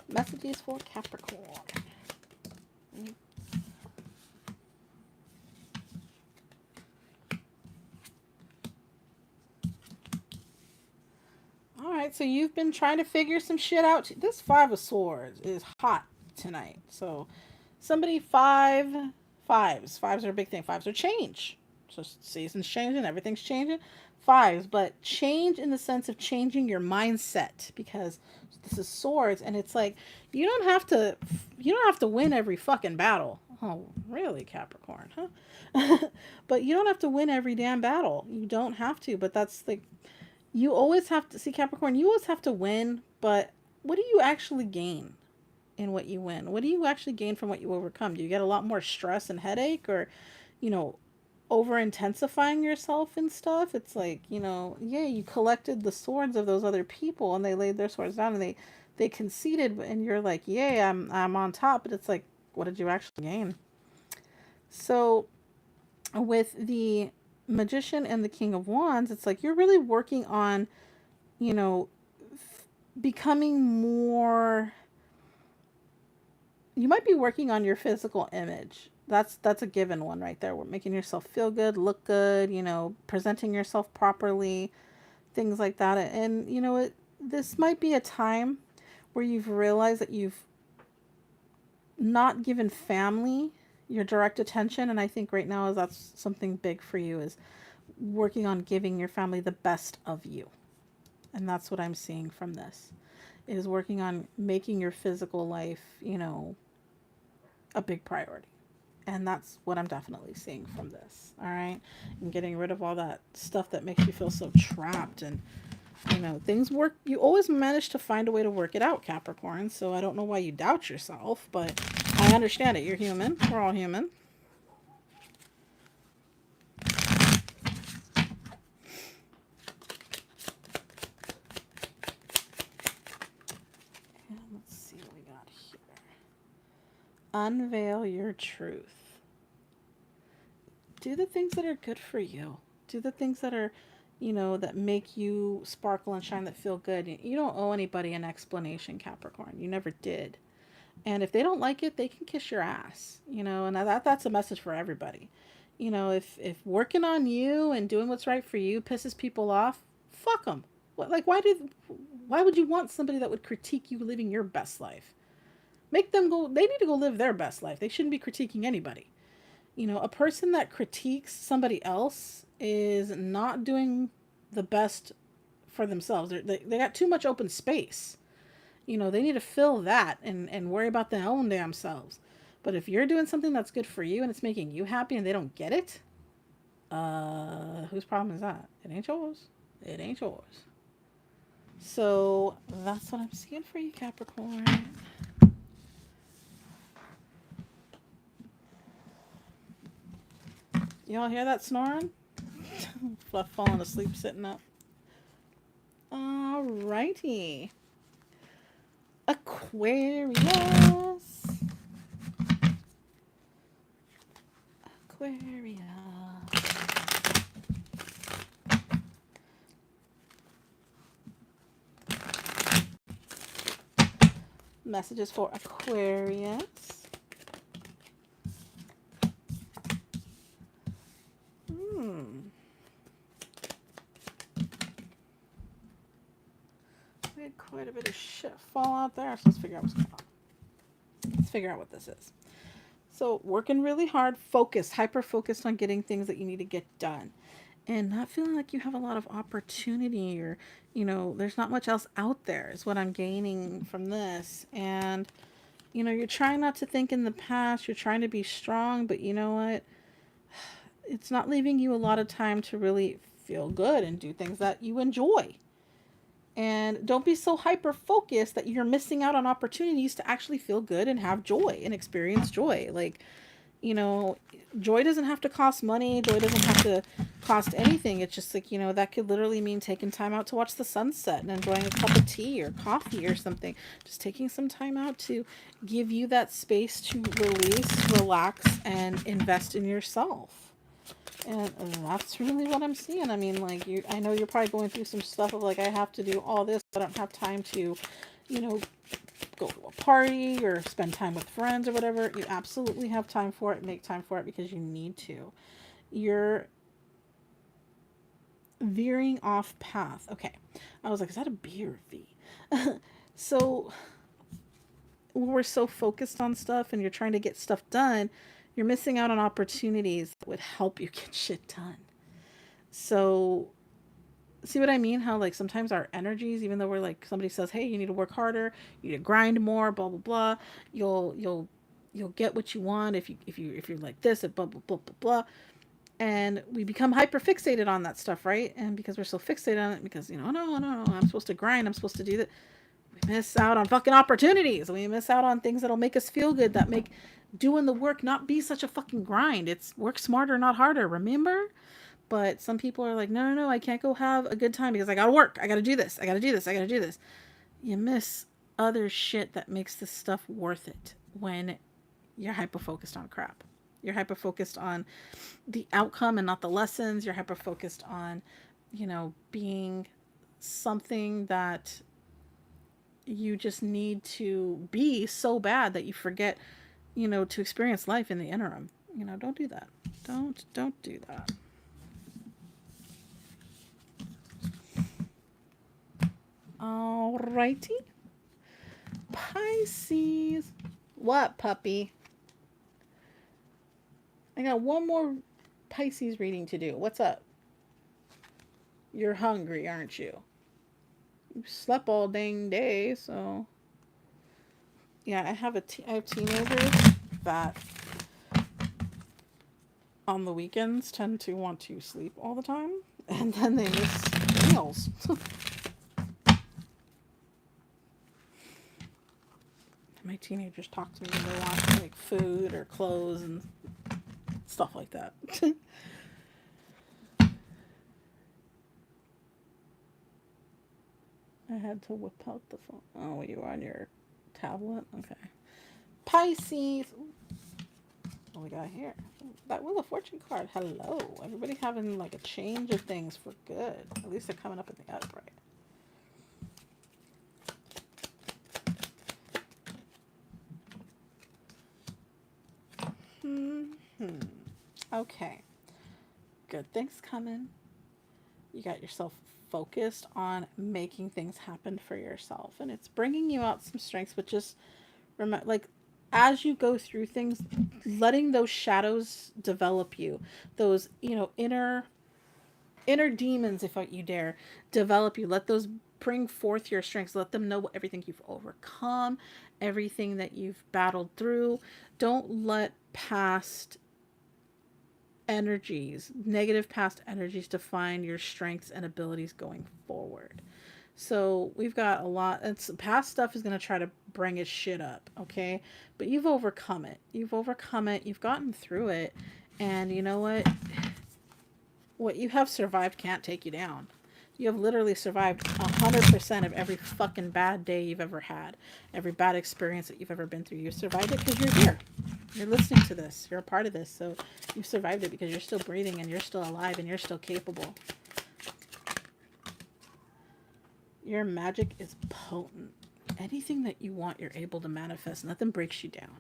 Messages for Capricorn. Alright, so you've been trying to figure some shit out. This Five of Swords is hot tonight. So somebody fives are a big thing. Fives are change. So season's changing, everything's changing. Fives, but change in the sense of changing your mindset, because this is swords, and it's like you don't have to win every fucking battle. Oh, really, Capricorn, huh? But you don't have to win every damn battle. You don't have to, but that's like, you always have to see, Capricorn, you always have to win, but what do you actually gain in what you win? What do you actually gain from what you overcome? Do you get a lot more stress and headache, or, over intensifying yourself and stuff? It's like, yeah, you collected the swords of those other people and they laid their swords down and they conceded, and you're like, yeah, I'm on top, but it's like, what did you actually gain? So with the Magician and the King of Wands, it's like you're really working on, becoming more. You might be working on your physical image. That's a given one right there. We're making yourself feel good, look good, presenting yourself properly, things like that. And this might be a time where you've realized that you've not given family your direct attention. And I think right now is that's something big for you, is working on giving your family the best of you. And that's what I'm seeing from this, is working on making your physical life, a big priority. And that's what I'm definitely seeing from this. All right. And getting rid of all that stuff that makes you feel so trapped. And, things work. You always manage to find a way to work it out, Capricorn. So I don't know why you doubt yourself, but I understand it. You're human. We're all human. And let's see what we got here. Unveil your truth. Do the things that are good for you. Do the things that are, that make you sparkle and shine, that feel good. You don't owe anybody an explanation, Capricorn. You never did. And if they don't like it, they can kiss your ass, and that's a message for everybody. If working on you and doing what's right for you pisses people off, fuck them. Like, why would you want somebody that would critique you living your best life? Make them go, they need to go live their best life. They shouldn't be critiquing anybody. A person that critiques somebody else is not doing the best for themselves. They got too much open space. They need to fill that and worry about their own damn selves. But if you're doing something that's good for you and it's making you happy and they don't get it, whose problem is that? It ain't yours. It ain't yours. So that's what I'm seeing for you, Capricorn. Y'all hear that snoring? Fluff falling asleep sitting up. Alrighty. Aquarius. Aquarius. Messages for Aquarius. We had quite a bit of shit fall out there. So let's figure out what's going on. Let's figure out what this is. So working really hard, focused, hyper focused on getting things that you need to get done. And not feeling like you have a lot of opportunity, or, there's not much else out there is what I'm gaining from this. And, you're trying not to think in the past. You're trying to be strong, but you know what? It's not leaving you a lot of time to really feel good and do things that you enjoy. And don't be so hyper focused that you're missing out on opportunities to actually feel good and have joy and experience joy. Like, joy doesn't have to cost money. Joy doesn't have to cost anything. It's just like, that could literally mean taking time out to watch the sunset and enjoying a cup of tea or coffee or something. Just taking some time out to give you that space to release, relax, and invest in yourself. And that's really what I'm seeing. I mean, like, I know you're probably going through some stuff of like, I have to do all this. I don't have time to, go to a party or spend time with friends or whatever. You absolutely have time for it. Make time for it because you need to. You're veering off path. Okay. I was like, is that a B or V? So we're so focused on stuff and you're trying to get stuff done, you're missing out on opportunities that would help you get shit done. So, see what I mean? How like sometimes our energies, even though we're like, somebody says, "Hey, you need to work harder, you need to grind more," blah blah blah. You'll get what you want if you're like this, blah blah blah blah blah. And we become hyper fixated on that stuff, right? And because we're so fixated on it, because no, I'm supposed to grind, I'm supposed to do that. We miss out on fucking opportunities. We miss out on things that'll make us feel good, that make doing the work not be such a fucking grind. It's work smarter, not harder, remember? But some people are like, no, I can't go have a good time because I gotta work. I gotta do this. I gotta do this. I gotta do this. You miss other shit that makes this stuff worth it when you're hyper focused on crap. You're hyper focused on the outcome and not the lessons. You're hyper focused on, being something that you just need to be so bad that you forget, to experience life in the interim. Don't do that. Don't do that. Alrighty. Pisces. What, puppy? I got one more Pisces reading to do. What's up? You're hungry, aren't you? You slept all dang day, so yeah. I have teenagers that on the weekends tend to want to sleep all the time, and then they miss meals. My teenagers talk to me when they want like food or clothes and stuff like that. I had to whip out the phone. Oh, you were on your tablet? Okay. Pisces. What we got here? That Wheel of Fortune card. Hello. Everybody having like a change of things for good. At least they're coming up in the upright. Okay. Good things coming. You got yourself focused on making things happen for yourself, and it's bringing you out some strengths, but just remember, like, as you go through things, letting those shadows develop you, those, inner demons, if you dare, develop you. Let those bring forth your strengths. Let them know everything you've overcome, everything that you've battled through. Don't let negative past energies, define your strengths and abilities going forward. So we've got a lot. It's past stuff is going to try to bring its shit up, okay? But you've overcome it. You've overcome it. You've gotten through it. And you know what? What you have survived can't take you down. You have literally survived 100% of every fucking bad day you've ever had, every bad experience that you've ever been through. You survived it because you're here. You're listening to this. You're a part of this. So you survived it because you're still breathing and you're still alive and you're still capable. Your magic is potent. Anything that you want, you're able to manifest. Nothing breaks you down.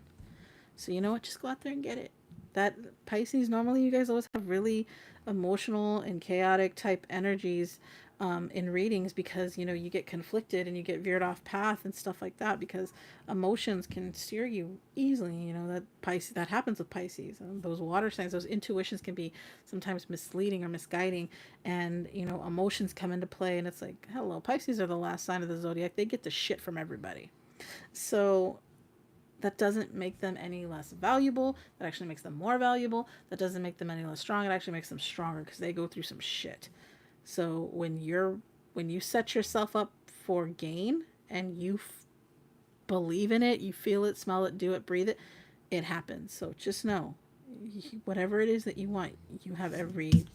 So you know what? Just go out there and get it. That Pisces, normally you guys always have really emotional and chaotic type energies in readings, because you get conflicted and you get veered off path and stuff like that, because emotions can steer you easily. That Pisces, that happens with Pisces. Those water signs, those intuitions can be sometimes misleading or misguiding, and emotions come into play, and it's like, hello, Pisces are the last sign of the zodiac. They get the shit from everybody. So that doesn't make them any less valuable. That actually makes them more valuable. That doesn't make them any less strong. It actually makes them stronger, because they go through some shit. So when you set yourself up for gain, and you believe in it, you feel it, smell it, do it, breathe it, it happens. So just know, whatever it is that you want, you have every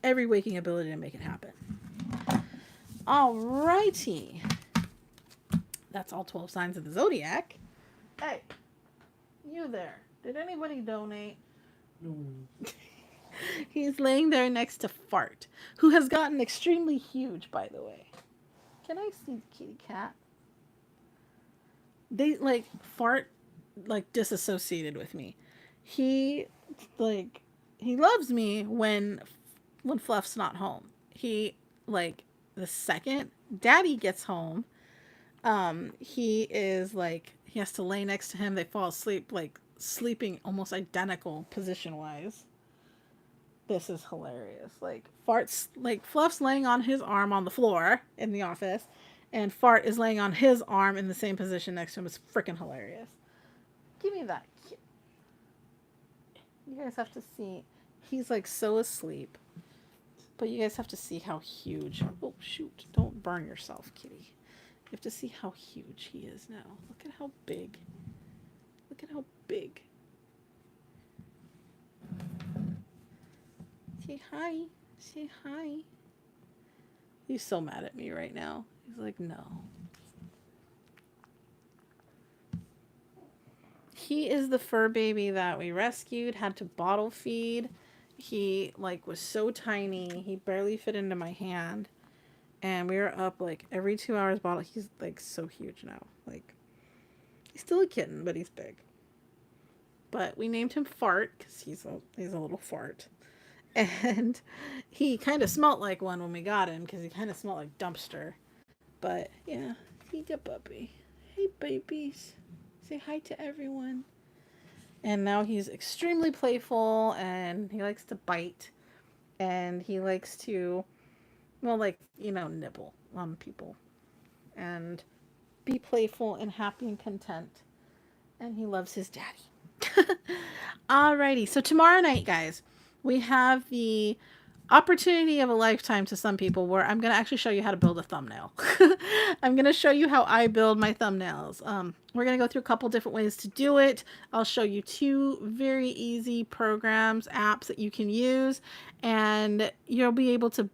waking ability to make it happen. Alrighty. That's all 12 signs of the zodiac. Hey, you there. Did anybody donate? No. He's laying there next to Fart, who has gotten extremely huge, by the way. Can I see the kitty cat? They, Fart, disassociated with me. He, he loves me when Fluff's not home. He, the second Daddy gets home, he is, he has to lay next to him. They fall asleep, sleeping almost identical position-wise. This is hilarious. Fluff's laying on his arm on the floor in the office, and Fart is laying on his arm in the same position next to him. It's freaking hilarious. Give me that. You guys have to see. He's so asleep, but you guys have to see how huge. Oh shoot! Don't burn yourself, kitty. You have to see how huge he is now. Look at how big. Look at how big. Say hi. Say hi. He's so mad at me right now. He's like, no. He is the fur baby that we rescued, had to bottle feed. He, was so tiny. He barely fit into my hand. And we were up, every 2 hours bottle. He's, so huge now. He's still a kitten, but he's big. But we named him Fart, because he's a little fart. And he kind of smelled like one when we got him, because he kind of smelled like dumpster. But yeah, he's a puppy. Hey babies, say hi to everyone. And now he's extremely playful, and he likes to bite, and he likes to, well, like, nibble on people and be playful and happy and content. And he loves his daddy. Alrighty, so tomorrow night, guys, we have the opportunity of a lifetime to some people, where I'm going to actually show you how to build a thumbnail. I'm going to show you how I build my thumbnails. We're going to go through a couple different ways to do it. I'll show you 2 very easy programs, apps that you can use, and you'll be able to,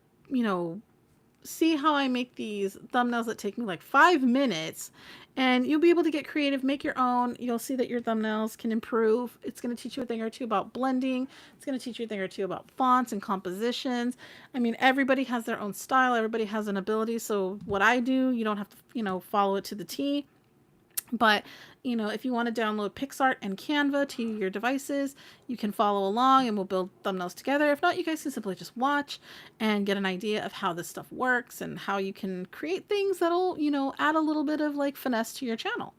see how I make these thumbnails that take me like 5 minutes, and you'll be able to get creative, make your own. You'll see that your thumbnails can improve. It's going to teach you a thing or two about blending. It's going to teach you a thing or two about fonts and compositions. I mean, everybody has their own style. Everybody has an ability. So what I do, you don't have to, follow it to the T. But, if you want to download PixArt and Canva to your devices, you can follow along and we'll build thumbnails together. If not, you guys can simply just watch and get an idea of how this stuff works and how you can create things that'll, add a little bit of like finesse to your channel.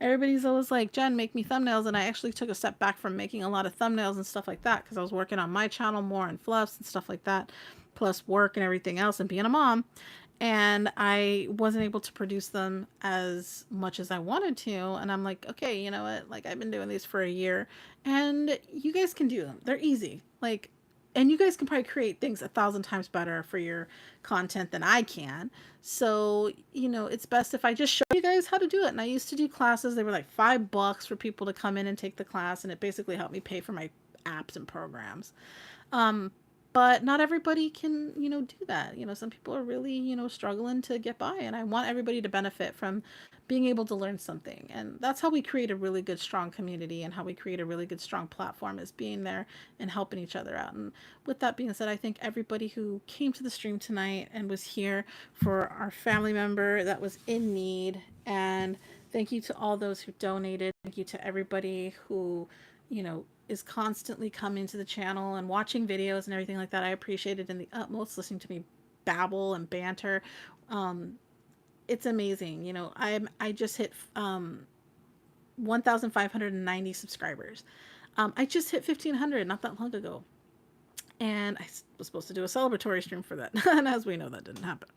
Everybody's always like, Jen, make me thumbnails. And I actually took a step back from making a lot of thumbnails and stuff like that because I was working on my channel more and fluffs and stuff like that, plus work and everything else and being a mom. And I wasn't able to produce them as much as I wanted to. And I'm like, okay, you know what? Like, I've been doing these for a year, and you guys can do them. They're easy. Like, and you guys can probably create things 1,000 times better for your content than I can. So, it's best if I just show you guys how to do it. And I used to do classes. They were like $5 for people to come in and take the class. And it basically helped me pay for my apps and programs. But not everybody can, do that. Some people are really, struggling to get by. And I want everybody to benefit from being able to learn something. And that's how we create a really good, strong community, and how we create a really good, strong platform, is being there and helping each other out. And with that being said, I thank everybody who came to the stream tonight and was here for our family member that was in need. And thank you to all those who donated. Thank you to everybody who, is constantly coming to the channel and watching videos and everything like that. I appreciate it in the utmost, listening to me babble and banter. It's amazing. I just hit 1,590 subscribers. I just hit 1,500 not that long ago. And I was supposed to do a celebratory stream for that. And as we know, that didn't happen.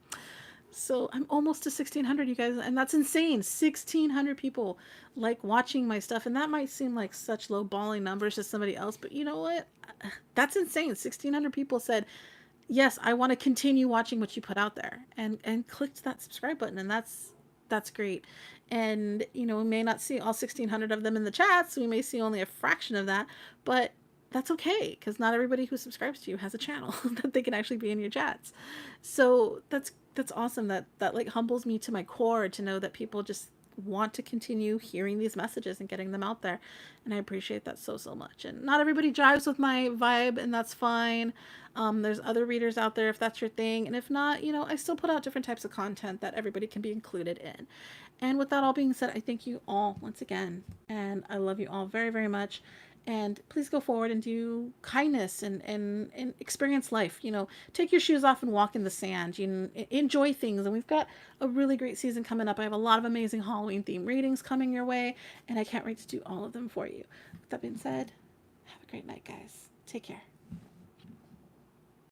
So I'm almost to 1,600, you guys, and that's insane. 1,600 people like watching my stuff, and that might seem like such low balling numbers to somebody else, but you know what? That's insane. 1,600 people said, yes, I want to continue watching what you put out there, and clicked that subscribe button, and that's great. And we may not see all 1,600 of them in the chats. We may see only a fraction of that, but that's okay, because not everybody who subscribes to you has a channel that they can actually be in your chats. So that's awesome. That like humbles me to my core to know that people just want to continue hearing these messages and getting them out there. And I appreciate that so much. And not everybody jives with my vibe, and that's fine. There's other readers out there if that's your thing. And if not, I still put out different types of content that everybody can be included in. And with that all being said, I thank you all once again. And I love you all very, very much. And please go forward and do kindness and experience life. Take your shoes off and walk in the sand. Enjoy things. And we've got a really great season coming up. I have a lot of amazing Halloween themed readings coming your way, and I can't wait to do all of them for you. With that being said, have a great night, guys. Take care.